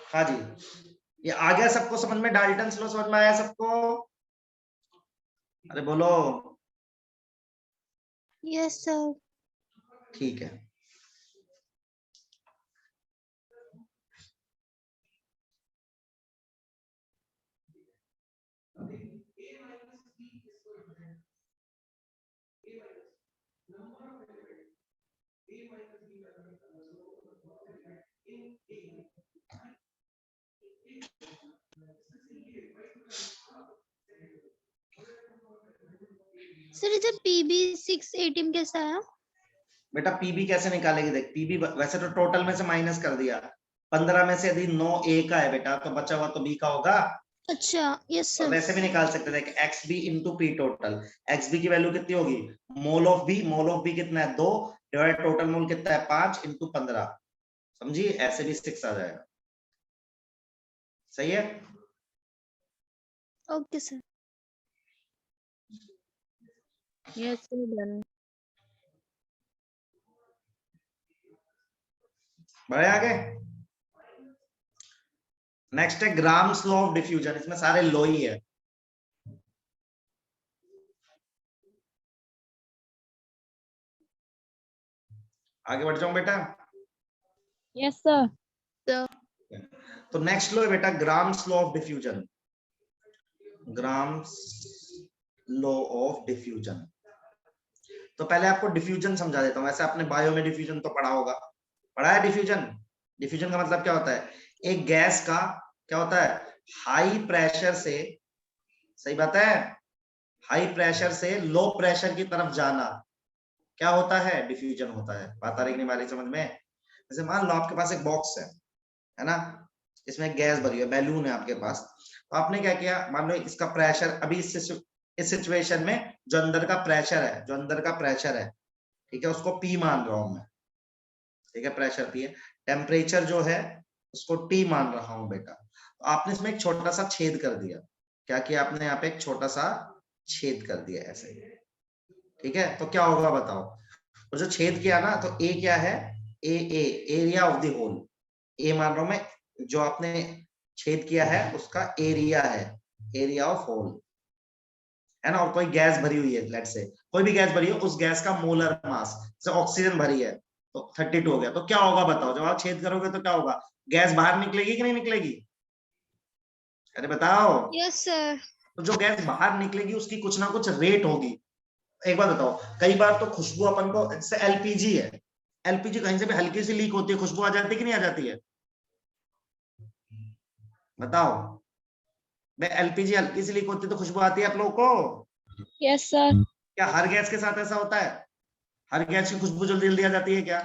हाँ जी, ये आ गया सबको समझ में? डाल्टन्स लॉ समझ में आया सबको? अरे बोलो। Yes sir. ठीक है। सर इधर PB6 ATM कैसा है? बेटा पीबी कैसे निकालेगी? देख पीबी वैसे तो टोटल में से माइनस कर दिया, 15 में से यदि 9 ए का है बेटा तो बचा हुआ तो बी का होगा। अच्छा, यस और सर। वैसे भी निकाल सकते थे X B into P total. X B की वैल्यू कितनी होगी, mole of B, mole of B कितना है 2 डिवाइड टोटल मोल कितना है 5 इंटू 15, समझिए ऐसे भी 6 आ जाएगा। सही है। Okay sir. Yes sir, done. बढ़े आगे। नेक्स्ट है ग्राम्स लॉ ऑफ डिफ्यूजन, इसमें सारे लॉ ही है। आगे बढ़ जाऊं बेटा। Yes sir. तो नेक्स्ट लॉ है बेटा grams law of diffusion. Grams law of diffusion. तो पहले आपको डिफ्यूजन समझा देता हूं। वैसे आपने बायो में डिफ्यूजन तो पढ़ा होगा, पढ़ा है डिफ्यूजन। डिफ्यूजन का मतलब क्या होता है, एक गैस का क्या होता है, हाई प्रेशर से, सही बात है, हाई प्रेशर से लो प्रेशर की तरफ जाना, क्या होता है, डिफ्यूजन होता है। बात आ रही नहीं हमारी समझ में। जैसे मान लो आपके पास एक बॉक्स है ना, इसमें गैस भरी है, बैलून है आपके पास। तो आपने क्या किया, मान लो इसका प्रेशर अभी इस सिचुएशन में जो अंदर का प्रेशर है, जो अंदर का प्रेशर है, ठीक है, उसको पी मान रहा हूं मैं, ठीक है, प्रेशर पी है। टेम्परेचर जो है उसको टी मान रहा हूं बेटा। तो आपने इसमें एक छोटा सा छेद कर दिया। क्या किया आपने, यहाँ पे एक छोटा सा छेद कर दिया ऐसे, ठीक है। तो क्या होगा बताओ, तो जो छेद किया ना, तो ए क्या है, ए एरिया ऑफ द होल, ए मान रहा हूं मैं, जो आपने छेद किया है उसका एरिया है, एरिया ऑफ होल, है ना। और कोई गैस भरी हुई है, लेट से कोई भी गैस भरी है, उस गैस का मोलर मास, जैसे ऑक्सीजन भरी है तो 32 हो गया। तो क्या होगा बताओ, जब आप छेद करोगे तो क्या होगा, गैस बाहर निकलेगी कि नहीं निकलेगी, अरे बताओ। Yes sir. तो जो गैस बाहर निकलेगी उसकी कुछ ना कुछ रेट होगी। एक बात बताओ, कई बार तो खुशबू अपन को, जैसे एलपीजी है, एलपीजी कहीं से भी हल्की सी लीक होती है, खुशबू आ जाती है कि नहीं आ जाती है, बताओ। मैं एलपीजी हल्की सी लीक होती है तो खुशबू आती है आप लोगों को, यस सर। क्या हर गैस के साथ ऐसा होता है, हर गैस की खुशबू जल्दी जल्दी आ जाती है क्या,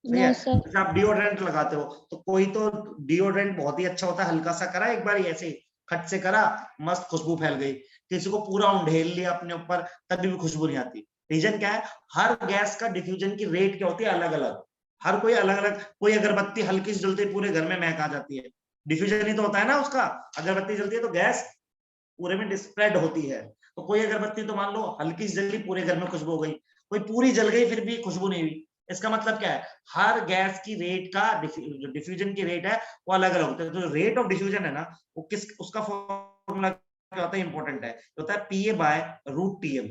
सही है। No sir. जैसे आप डिओड्रेंट लगाते हो तो कोई तो डिओड्रेंट बहुत ही अच्छा होता है, हल्का सा करा एक बार ऐसे खट से करा, मस्त खुशबू फैल गई। किसी को पूरा उंडेल लिया अपने ऊपर, तब भी खुशबू नहीं आती। रीजन क्या है, हर गैस का डिफ्यूजन की रेट क्या होती है, अलग अलग, हर कोई अलग अलग। कोई अगरबत्ती हल्की से जलती है पूरे घर में महक आ जाती है, डिफ्यूजन ही तो होता है ना उसका। अगरबत्ती जलती है तो गैस पूरे में स्प्रेड होती है। तो कोई अगरबत्ती तो मान लो हल्की सी जली, पूरे घर में खुशबू हो गई, कोई पूरी जल गई फिर भी खुशबू नहीं हुई। इसका मतलब क्या है, हर गैस की रेट का जो डिफ्यूजन की रेट है वो अलग अलग होता है। जो रेट ऑफ डिफ्यूजन है ना, वो किस उसका फॉर्मूला क्या होता है, इंपॉर्टेंट है, होता है पीए बाय रूट टीएम।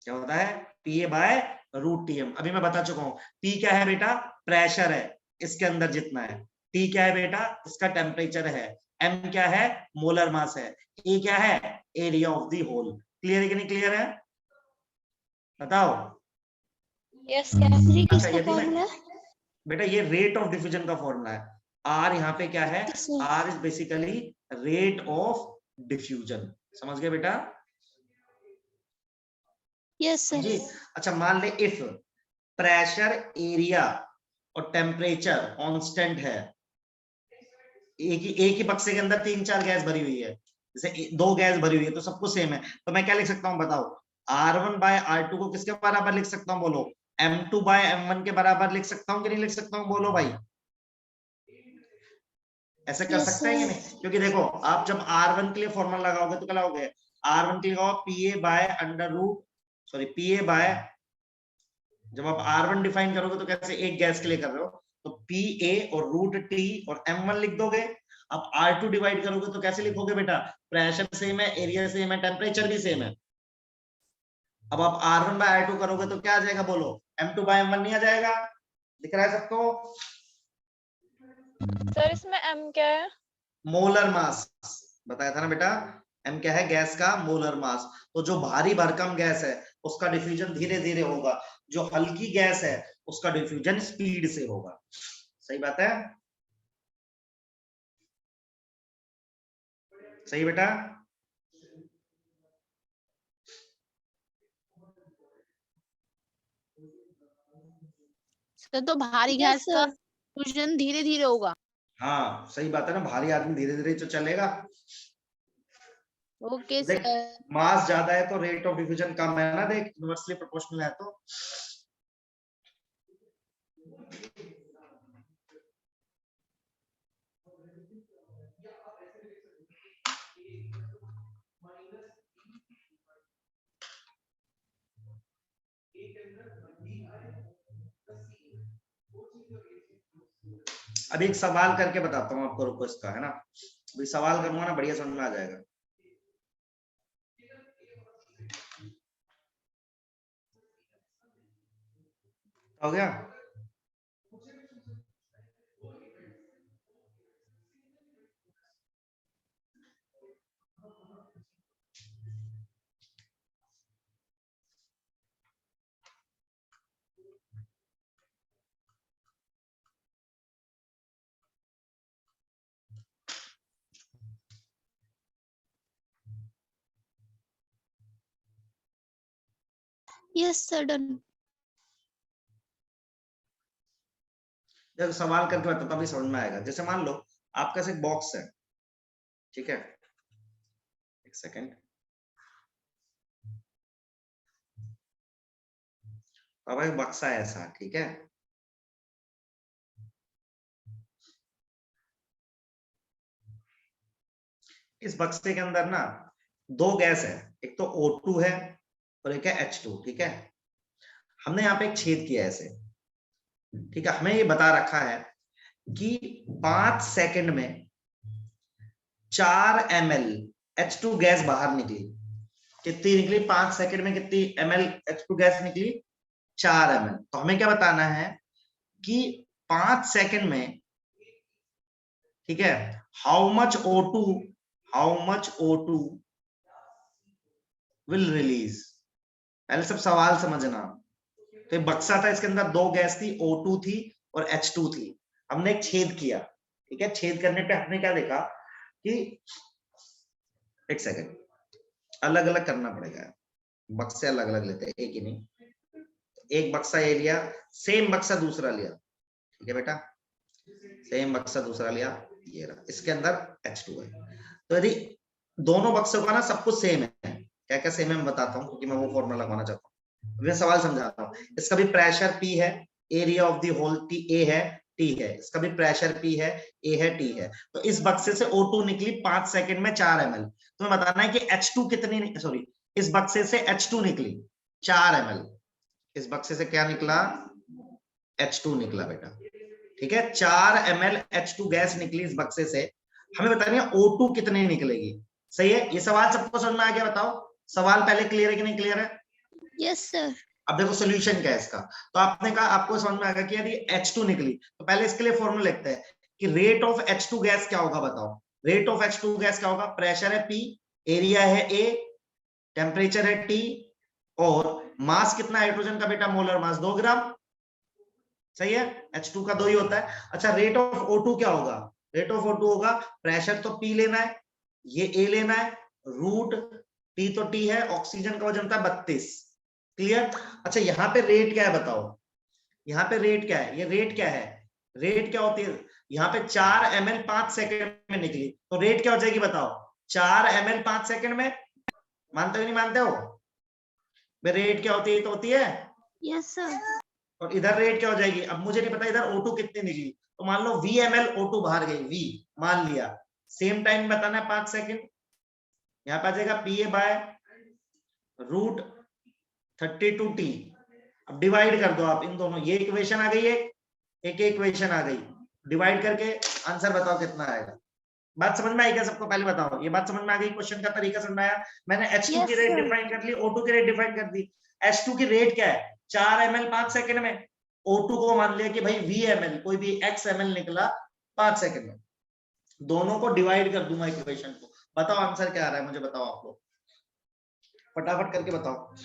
क्या होता है, पीए बाय रूट टीएम। अभी मैं बता चुका हूं, पी क्या है बेटा, प्रेशर है इसके अंदर जितना है। टी क्या है बेटा, इसका टेम्परेचर है। एम क्या है, मोलर मास है। ए क्या है, area of the hole. Clear है कि नहीं क्लियर है, बताओ। यस ये सर। अच्छा किसका यदि मैं, फॉर्मूला है? बेटा ये रेट ऑफ डिफ्यूजन का फॉर्मूला है। आर यहाँ पे क्या है, yes sir. R is basically rate of diffusion. समझ गए बेटा, यस सर। जी। अच्छा मान ले इफ प्रेशर, एरिया और टेम्परेचर कांस्टेंट है, एक ही बक्से के अंदर 3-4 गैस भरी हुई है, जैसे 2 गैस भरी हुई है तो सब कुछ सेम है, तो मैं क्या लिख सकता हूं बताओ, R1 बाय R2 को किसके बराबर लिख सकता हूं बोलो, M2 बाय M1 के बराबर लिख सकता हूं कि नहीं लिख सकता हूं, बोलो भाई। ऐसे कर यस सकते हैं सर। कि नहीं, क्योंकि देखो आप जब R1 के लिए फॉर्मूला लगाओगे तो क्या लगाओगे, R1 के लिए लगाओ PA by under root, sorry PA by, जब आप R1 डिफाइन करोगे तो कैसे, एक गैस के लिए कर रहे हो तो पी ए और रूट टी और M1 लिख दोगे। अब R2 डिवाइड करोगे तो कैसे लिखोगे बेटा, प्रेशर सेम है, एरिया सेम है, टेम्परेचर भी सेम है। अब आप R1 बाय R2 करोगे तो क्या आ जाएगा बोलो, M2 बाय M1 नहीं आ जाएगा, दिख रहा है सबको। सर इसमें एम क्या है? मोलर मास, बताया था ना बेटा, एम क्या है, गैस का मोलर मास। तो जो भारी भरकम गैस है उसका डिफ्यूजन धीरे धीरे होगा, जो हल्की गैस है उसका डिफ्यूजन स्पीड से होगा। सही बात है, सही बेटा। सर तो भारी यस गैस का सर। फ्यूजन धीरे धीरे होगा। हाँ सही बात है ना, भारी आदमी धीरे धीरे तो चलेगा। ओके देख सर। मास ज्यादा है तो रेट ऑफ डिफ्यूजन कम है ना, देख इनवर्सली प्रोपोर्शनल है तो। अभी एक सवाल करके बताता हूँ आपको, रुको इसका है ना, अभी सवाल करूंगा ना बढ़िया समझ में आ जाएगा। हो गया? Yes sir, done. जब सवाल करके बताता तभी समझ में आएगा। जैसे मान लो आपका एक बॉक्स है, ठीक है, एक सेकेंड, अब एक बक्सा है ऐसा, ठीक है, इस बक्से के अंदर ना दो गैस है, एक तो O2 है और एक है H2, ठीक है। हमने यहाँ पे एक छेद किया है ऐसे, ठीक है, हमें ये बता रखा है कि 5 सेकंड में 4 ml H2 गैस बाहर निकली। कितनी निकली 5 सेकंड में, कितनी ml H2 गैस निकली? 4 ml। तो हमें क्या बताना है कि 5 सेकंड में, ठीक है, how much O2 will release. पहले सब सवाल समझना। तो एक बक्सा था, इसके अंदर दो गैस थी, O2 थी और H2 थी। हमने एक छेद किया, ठीक है, छेद करने पे हमने क्या देखा कि, एक सेकंड, अलग अलग करना पड़ेगा, बक्से अलग अलग लेते हैं, एक ही नहीं। एक बक्सा ये लिया, सेम बक्सा दूसरा लिया, ठीक है बेटा, सेम बक्सा दूसरा लिया, ये रहा, इसके अंदर H2 है। तो यदि दोनों बक्सों का ना सब कुछ सेम है, क्या क्या सेम है मैं बताता हूँ, क्योंकि मैं वो फॉर्मूला लगाना चाहता हूँ। मैं सवाल समझाता हूँ। इसका भी प्रेशर P है, area of the hole A है, T है, इसका भी प्रेशर P है, A है, T है। तो इस बक्से से O2 निकली 5 सेकंड में 4 ml। तो मैं बताना है कि H2 कितनी, सॉरी, इस बक्से से H2 निकली 4 ml। इस बक्से से क्या निकला? H2 निकला बेटा, ठीक है, 4 ml H2 गैस निकली इस बक्से से। हमें बतानी है O2 कितनी निकलेगी। सही है? ये सवाल सबको समझ में आ गया? बताओ, सवाल पहले क्लियर है कि नहीं क्लियर है? Yes sir. अब देखो सोल्यूशन क्या है इसका। तो आपने कहा आपको समझ में आ गया कि यदि H2 निकली, तो पहले इसके लिए फॉर्मूला लिखते हैं कि रेट ऑफ H2 गैस क्या होगा। बताओ, रेट ऑफ H2 गैस क्या होगा? प्रेशर है P, एरिया है A, टेम्परेचर है T, और मास कितना हाइड्रोजन का बेटा? मोलर मास 2 ग्राम। सही है? H2 का 2 ही होता है। अच्छा, रेट ऑफ O2 क्या होगा? रेट ऑफ O2 होगा, प्रेशर तो P लेना है, ये A लेना है, रूट T तो T है, ऑक्सीजन का वजन था 32। क्लियर? अच्छा, यहाँ पे रेट क्या है बताओ, यहाँ पे रेट क्या है? ये रेट क्या है? रेट क्या होती है? यहाँ पे 4 ml 5 सेकंड में निकली, तो रेट क्या हो जाएगी बताओ? 4 ml 5 सेकंड में। मानते हो नहीं मानते हो? रेट क्या होती है? तो होती है, यस सर। और इधर रेट क्या हो जाएगी? अब मुझे नहीं पता इधर O2 कितनी निकली, तो मान लो V ml O2 बाहर गई, V मान लिया, सेम टाइम बताना है 5 सेकंड। यहाँ पे आ जाएगा PA बाय रूट 32T। अब डिवाइड कर दो आप इन दोनों, ये इक्वेशन आ गई, एक इक्वेशन आ गई, डिवाइड करके आंसर बताओ कितना आएगा। बात समझ में आई क्या सबको? पहले बताओ, ये बात समझ में आ गई? क्वेश्चन का तरीका समझ में आया? मैंने H2 की यस रेट सर। डिफाइन कर ली, O2 की रेट डिफाइन कर दी। H2 की रेट क्या है? 4 ml 5 सेकंड में। O2 को मान लिया कि भाई V ml, कोई भी X ml निकला 5 सेकंड में। दोनों को डिवाइड कर दूंगा इक्वेशन को। बताओ आंसर क्या आ रहा है, मुझे बताओ, आप लोग फटाफट करके बताओ।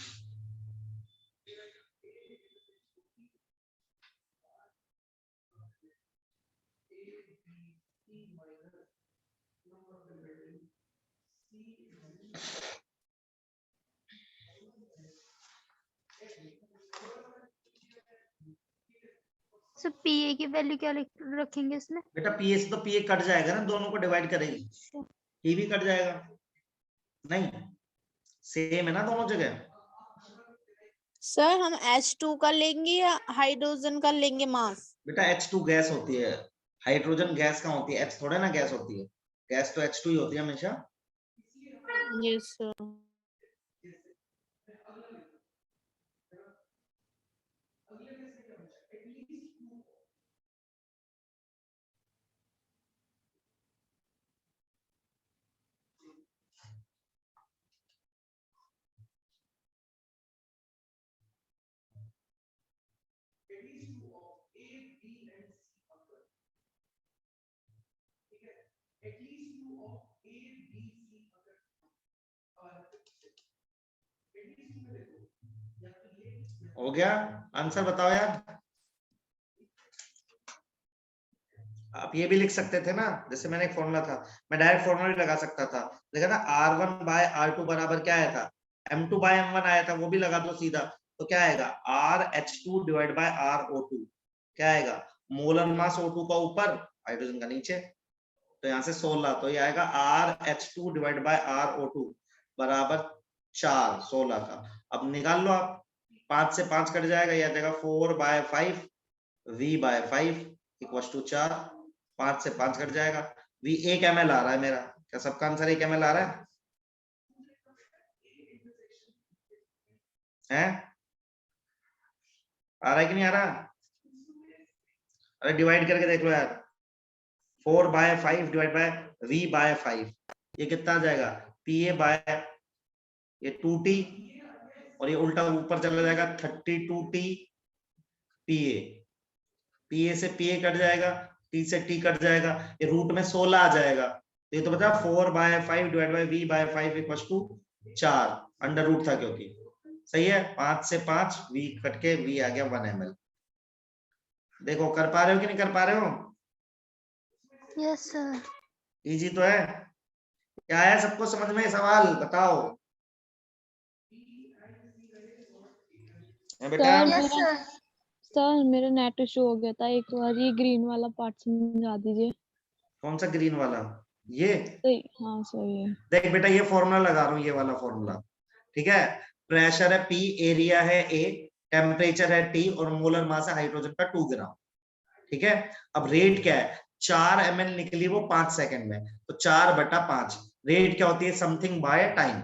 सर पीए की वैल्यू क्या रखेंगे इसमें? बेटा पीए से तो पीए कट जाएगा ना, दोनों को डिवाइड करेगी, पी भी कट जाएगा, नहीं सेम है ना दोनों जगह। सर हम H2 का लेंगे या हाइड्रोजन का लेंगे मास? बेटा H2 गैस होती है, हाइड्रोजन गैस कहाँ होती है, H थोड़े ना गैस होती है, गैस तो H2 ही होती है हमेशा। Yes sir. हो गया, आंसर बताओ यार। आप ये भी लिख सकते थे ना, जैसे मैंने एक फॉर्मूला था, मैं डायरेक्ट फॉर्मूला भी लगा सकता था, देखा ना R1 बाय R2 बराबर क्या आया था, M2 बाय M1 आया था, वो भी लगा दो सीधा, तो क्या आएगा RH2 डिवाइड बाय RO2, क्या आएगा मोलर मास O2 का ऊपर, हाइड्रोजन का नीचे, तो यहाँ से 16, तो ये आएगा RH2 डिवाइड बाय RO2 बराबर 4, 16 का। अब निकाल लो आप, 5 से 5 कट जाएगा, यह देगा 4 by 5 V by 5 equal to 4, 5 से 5 कट जाएगा, V 1 ml आ रहा है मेरा, क्या सबका आंसर 1 ml आ रहा है? आ रहा है कि नहीं आ रहा? अरे डिवाइड करके देख लो यार, 4 by 5 divide by V by 5, ये कितना आ जाएगा, PA बाय ये 2T, और ये उल्टा ऊपर चला जाएगा 32T PA, PA से PA कट जाएगा, T से T कट जाएगा, ये रूट में 16 आ जाएगा, तो ये तो बता 4 by 5 divide by V by 5 equal to 4, under root था क्योंकि, सही है, 5 से 5 V कट के V आ गया 1 ml। देखो कर पा रहे हो कि नहीं कर पा रहे हो? Yes sir. इजी तो है, क्या है सबको समझ में सवाल बताओ बेटा? Yes sir. सर मेरा नेट इशू हो गया था, एक बार ये ग्रीन वाला पार्ट समझा दीजिए। कौन सा ग्रीन वाला? ये हाँ सर ये देख बेटा, ये फॉर्मूला लगा रहा हूँ, ये वाला फॉर्मूला, ठीक है, प्रेशर है P, एरिया है A, टेम्परेचर है T, और मोलर मास है हाइड्रोजन का 2 ग्राम, ठीक है। अब रेट क्या है, 4 ml निकली वो 5 सेकंड में, तो 4/5, रेट क्या होती है, समथिंग बाय टाइम,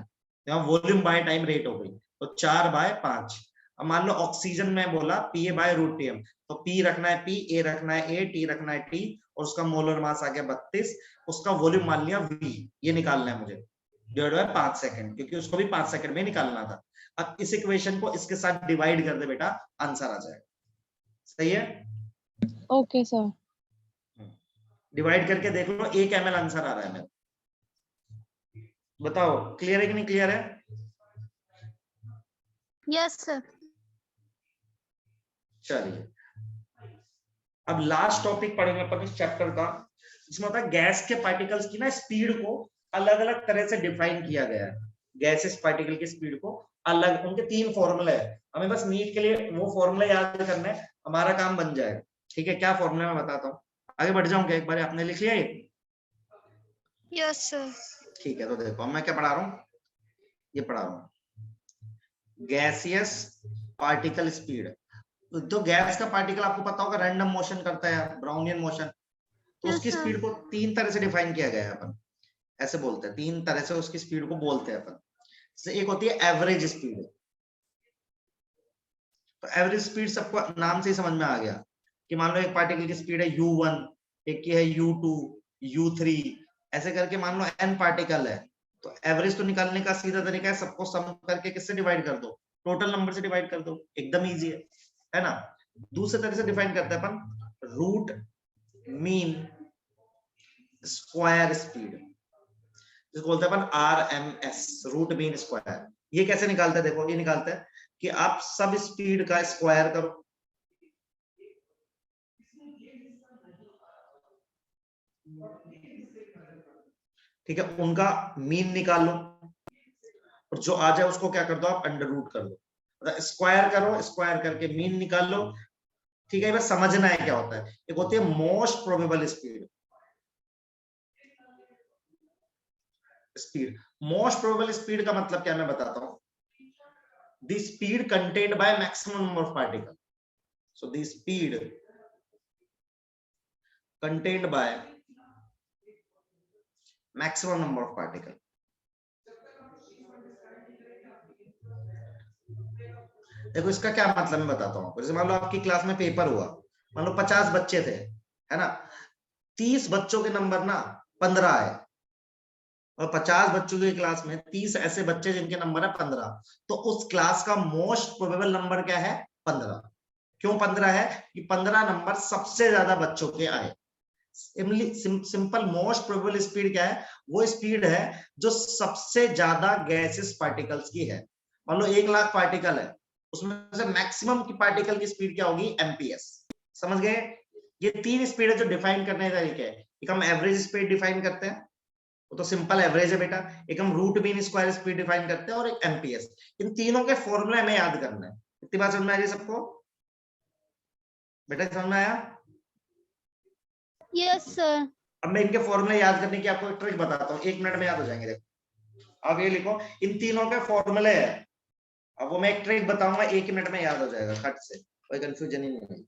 यहाँ वॉल्यूम बाय टाइम रेट हो गई, तो 4/5। अब मान लो ऑक्सीजन में बोला PA बाय रूट TM, तो P रखना है P, A रखना है A, T रखना है T, और उसका मोलर मास आ गया 32, उसका वॉल्यूम मान लिया V, ये निकालना है मुझे, डिवाइड बाय 5 सेकंड, क्योंकि उसको भी 5 सेकंड में निकालना था। अब इस इक्वेशन को इसके साथ डिवाइड कर दे बेटा, आंसर आ जाएगा, सही है। Okay sir. डिवाइड करके देख लो, 1 ml आंसर आ रहा है मेरा, बताओ क्लियर है कि नहीं क्लियर है? Yes sir. चलिए अब लास्ट टॉपिक पढ़ेंगे अपन इस चैप्टर का, इसमें होता है गैस के पार्टिकल्स की ना स्पीड को अलग अलग तरह से डिफाइन किया गया है, गैसेस पार्टिकल की स्पीड को अलग, उनके 3 फॉर्मूले हैं, हमें बस नीट के लिए वो फॉर्मूला याद करना है, हमारा काम बन जाएगा, ठीक है। क्या फॉर्मूला मैं बताता हूँ, आगे बढ़ जाऊं क्या, एक बार आपने लिख लिया ये? Yes sir. ठीक है, तो देखो मैं क्या पढ़ा रहा हूँ, ये पढ़ा रहा हूँ गैसियस पार्टिकल स्पीड। तो गैस का पार्टिकल आपको पता होगा रैंडम मोशन करता है, ब्राउनियन मोशन, तो Yes, उसकी sir. स्पीड को 3 तरह से डिफाइन किया गया है, अपन ऐसे बोलते हैं, 3 तरह से उसकी स्पीड को बोलते हैं अपन। जैसे एक होती है एवरेज स्पीड, तो एवरेज स्पीड सबको नाम से ही समझ में आ गया कि मान लो एक पार्टिकल की स्पीड है u1, एक की है u2, u3, ऐसे करके मान लो n पार्टिकल है, तो एवरेज तो निकालने का सीधा तरीका है, सबको सम करके किससे डिवाइड कर दो, टोटल नंबर से डिवाइड कर दो, एकदम इजी है ना। दूसरे तरह से डिफाइन करते हैं अपन रूट मीन स्क्वायर स्पीड, जिसको बोलते हैं अपन RMS, रूट मीन स्क्वायर। ये कैसे निकालते हैं, देखो ये निकालते हैं कि आप सब स्पीड का स्क्वायर करो, ठीक है, उनका मीन निकाल लो, और जो आ जाए उसको क्या कर दो आप, अंडर रूट कर लो, स्क्वायर करो, स्क्वायर करके मीन निकाल लो, ठीक है, बस समझना है क्या होता है। एक होती है most probable speed. Most probable speed का मतलब क्या मैं बताता हूं। The speed contained by maximum number of particle. So the speed contained by maximum number of particle. देखो इसका क्या मतलब मैं बताता हूं। जैसे मान लो आपकी क्लास में पेपर हुआ, मान लो 50 बच्चे थे, है ना, 30 बच्चों के नंबर ना 15 आए, और 50 बच्चों की क्लास में 30 ऐसे बच्चे जिनके नंबर है 15, तो उस क्लास का मोस्ट प्रोबेबल नंबर क्या है? 15। क्यों 15 है? कि 15 नंबर सबसे ज्यादा बच्चों के आए। सिंपल मोस्ट प्रोबेबल स्पीड क्या है? वो स्पीड है जो सबसे ज्यादा गैसेस पार्टिकल्स की है। मान लो 1 लाख पार्टिकल है, उसमें से मैक्सिमम की पार्टिकल की स्पीड क्या होगी? एमपीएस। समझ गए? ये 3 स्पीड है जो डिफाइन करने के तरीके हैं। एक हम एवरेज स्पीड डिफाइन करते हैं, वो तो सिंपल एवरेज है बेटा। एक हम root mean square speed define करते हैं, और एक एमपीएस। इन तीनों के फॉर्मूले हमें याद करना है। इतनी बात समझ में आ रही है सबको? बेटा समझ में आया? Yes sir. अब मैं इनके फॉर्मूले याद करने की आपको एक ट्रिक बताता हूँ, 1 मिनट में याद हो जाएंगे। देखो अब ये लिखो, इन तीनों के फॉर्मूले है। अब वो मैं एक ट्रिक बताऊंगा, 1 मिनट में याद हो जाएगा खट से, कोई कंफ्यूजन ही नहीं है।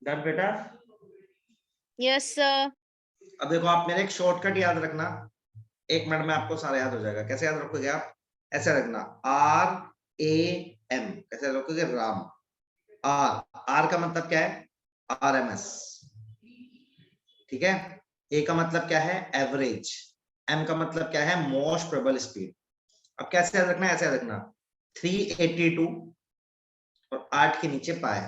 डन बेटा? Yes sir. अब देखो आप मेरे एक शॉर्टकट याद रखना, 1 मिनट में आपको सारा याद हो जाएगा। कैसे याद रखोगे आप? ऐसे रखना, RAM। कैसे रखोगे? राम। आर का मतलब क्या है? RMS। ठीक है। ए का मतलब क्या है? एवरेज। एम का मतलब क्या है? Most probable speed. अब कैसे याद रखना है? ऐसे याद रखना, 382 और 8 के नीचे पाए।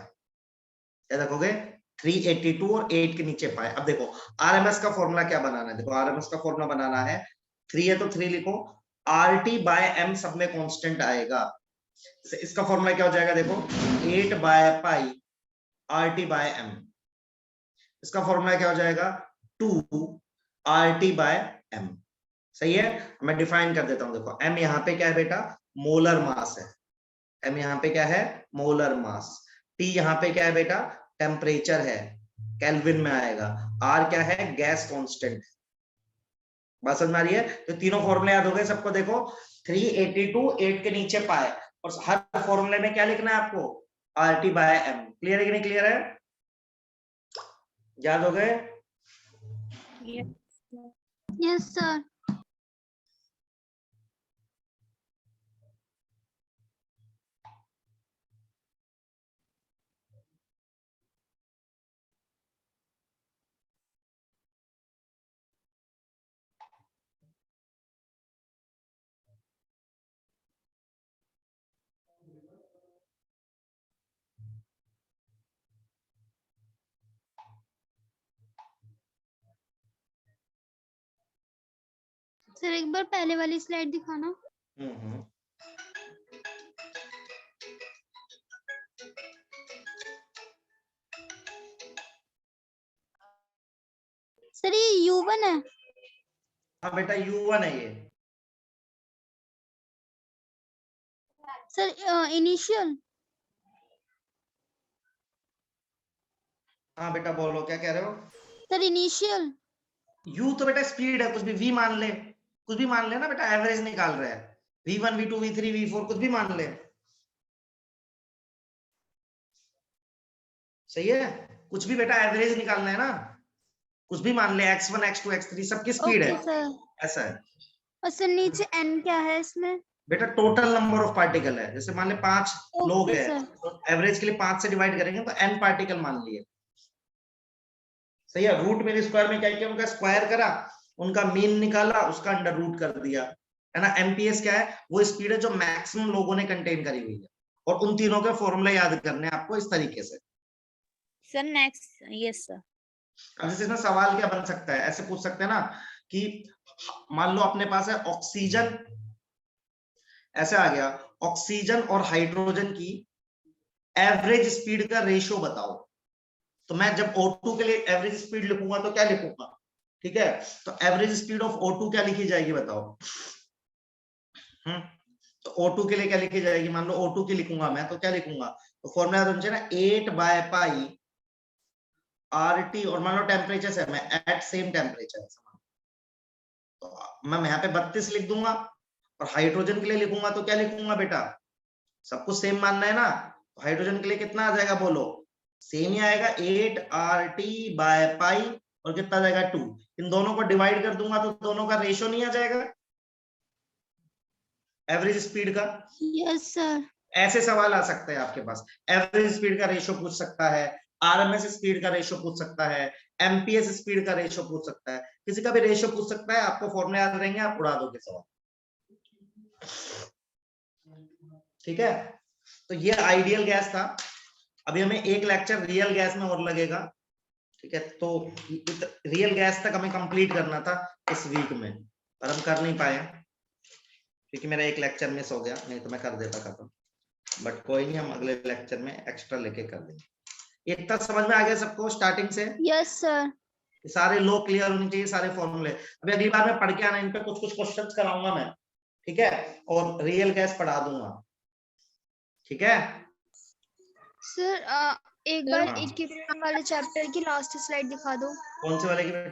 याद रखोगे? 382 और 8 के नीचे पाए। अब देखो आरएमएस का फॉर्मूला क्या बनाना है। देखो आरएमएस का फॉर्मूला बनाना है, 3 है तो 3 लिखो, RT बाय M सब में कांस्टेंट आएगा। इसका फॉर्मूला क्या हो जाएगा? देखो 8 by pi RT by M। इसका फॉर्मूला क्या हो जाएगा? 2 RT बाय M। सही है। मैं डिफाइन कर देता हूं। देखो M यहाँ पे क्या है बेटा? मोलर मास है। M यहाँ पे क्या है? Molar mass. T यहाँ पे क्या है बेटा? टेम्परेचर है, केल्विन में आएगा। R क्या है? Gas constant. बात समझ में आ रही है? तो तीनों फॉर्मूले याद हो गए सबको। देखो 382, 8 के नीचे पाए, और हर फॉर्मूले में क्या लिखना है आपको? RT by M। क्लियर है कि नहीं क्लियर है? याद हो गए? Yes sir. सर एक बार पहले वाली स्लाइड दिखाना। सर ये U1 है। हाँ बेटा U1 है ये। Sir initial. हाँ बेटा बोलो, क्या कह रहे हो? Sir initial. U तो बेटा स्पीड है, कुछ भी V मान ले, कुछ भी मान ले ना बेटा, एवरेज निकाल रहे हैं। V1 V2 V3 V4 कुछ भी मान ले। सही है, कुछ भी बेटा एवरेज निकालना है ना, कुछ भी मान ले, x1 x2 x3 सबकी स्पीड है। Okay sir. ऐसा है और सर नीचे N क्या है इसमें? बेटा, टोटल नंबर ऑफ पार्टिकल है। जैसे मान ले 5 लोग ओके हैं, सर। तो एवरेज के लिए 5 से डिवाइड करेंगे तो n पार्टिकल मान लिए। सही है, रूट मीन स्क्वायर में क्या किया, उनका स्क्वायर करा, उनका मीन निकाला, उसका अंडर रूट कर दिया, है ना। एमपीएस क्या है, वो स्पीड है जो मैक्सिमम लोगों ने कंटेन करी हुई है, और उन तीनों के फॉर्मूला याद करने हैं आपको इस तरीके से। Sir next, yes sir. अब जैसे इसमें सवाल क्या बन सकता है, ऐसे पूछ सकते हैं ना कि मान लो अपने पास है ऑक्सीजन, ऐसे आ गया, ऑक्सीजन और हाइड्रोजन की एवरेज स्पीड का रेशियो बताओ। तो मैं जब O2 के लिए एवरेज स्पीड लिखूंगा तो क्या लिखूंगा, ठीक है, तो एवरेज स्पीड ऑफ O2 क्या लिखी जाएगी बताओ। तो O2 के लिए क्या लिखी जाएगी, मान लो O2 की लिखूंगा मैं, तो क्या लिखूंगा, तो फॉर्मूला समझे ना, 8/पाई RT, और मान लो टेम्परेचर से मैं एट सेम टेम्परेचर है, तो मैं यहाँ पे 32 लिख दूंगा, और हाइड्रोजन के लिए लिखूंगा तो क्या लिखूंगा बेटा, सब कुछ सेम मानना है ना, तो हाइड्रोजन के लिए कितना आ जाएगा बोलो, सेम ही आएगा, 8RT/पाई, और कितना आ जाएगा 2, इन दोनों को डिवाइड कर दूंगा तो दोनों का रेशियो नहीं आ जाएगा एवरेज स्पीड का। Yes sir. ऐसे सवाल आ सकते हैं आपके पास, एवरेज स्पीड का रेशियो पूछ सकता है, आरएमएस स्पीड का रेशियो पूछ सकता है, एमपीएस स्पीड का रेशियो पूछ सकता है, किसी का भी रेशियो पूछ सकता है, आपको फॉर्मूला याद रहेंगे, आप उड़ा दोगे सवाल, ठीक है। तो ये आइडियल गैस था। अभी हमें एक लेक्चर रियल गैस में और लगेगा, ठीक है, तो रियल गैस तक हमें कंप्लीट करना था इस वीक में, पर हम कर नहीं पाए क्योंकि मेरा एक लेक्चर मिस हो गया, नहीं तो मैं कर देता खत्म, बट कोई नहीं, हम अगले लेक्चर में एक्स्ट्रा लेके कर देंगे। इतना समझ में आ गया सबको स्टार्टिंग से? Yes sir. सारे लो क्लियर होने चाहिए, सारे फॉर्मूले। अभी अगली बार मैं पढ़ के आना, इन पे कुछ कुछ क्वेश्चंस कराऊंगा मैं, ठीक है, और रियल गैस पढ़ा दूंगा, ठीक है। सर एक सर, बार हाँ। इक्विलिब्रियम वाले चैप्टर की लास्ट स्लाइड दिखा दो। कौन से वाले की बेटा?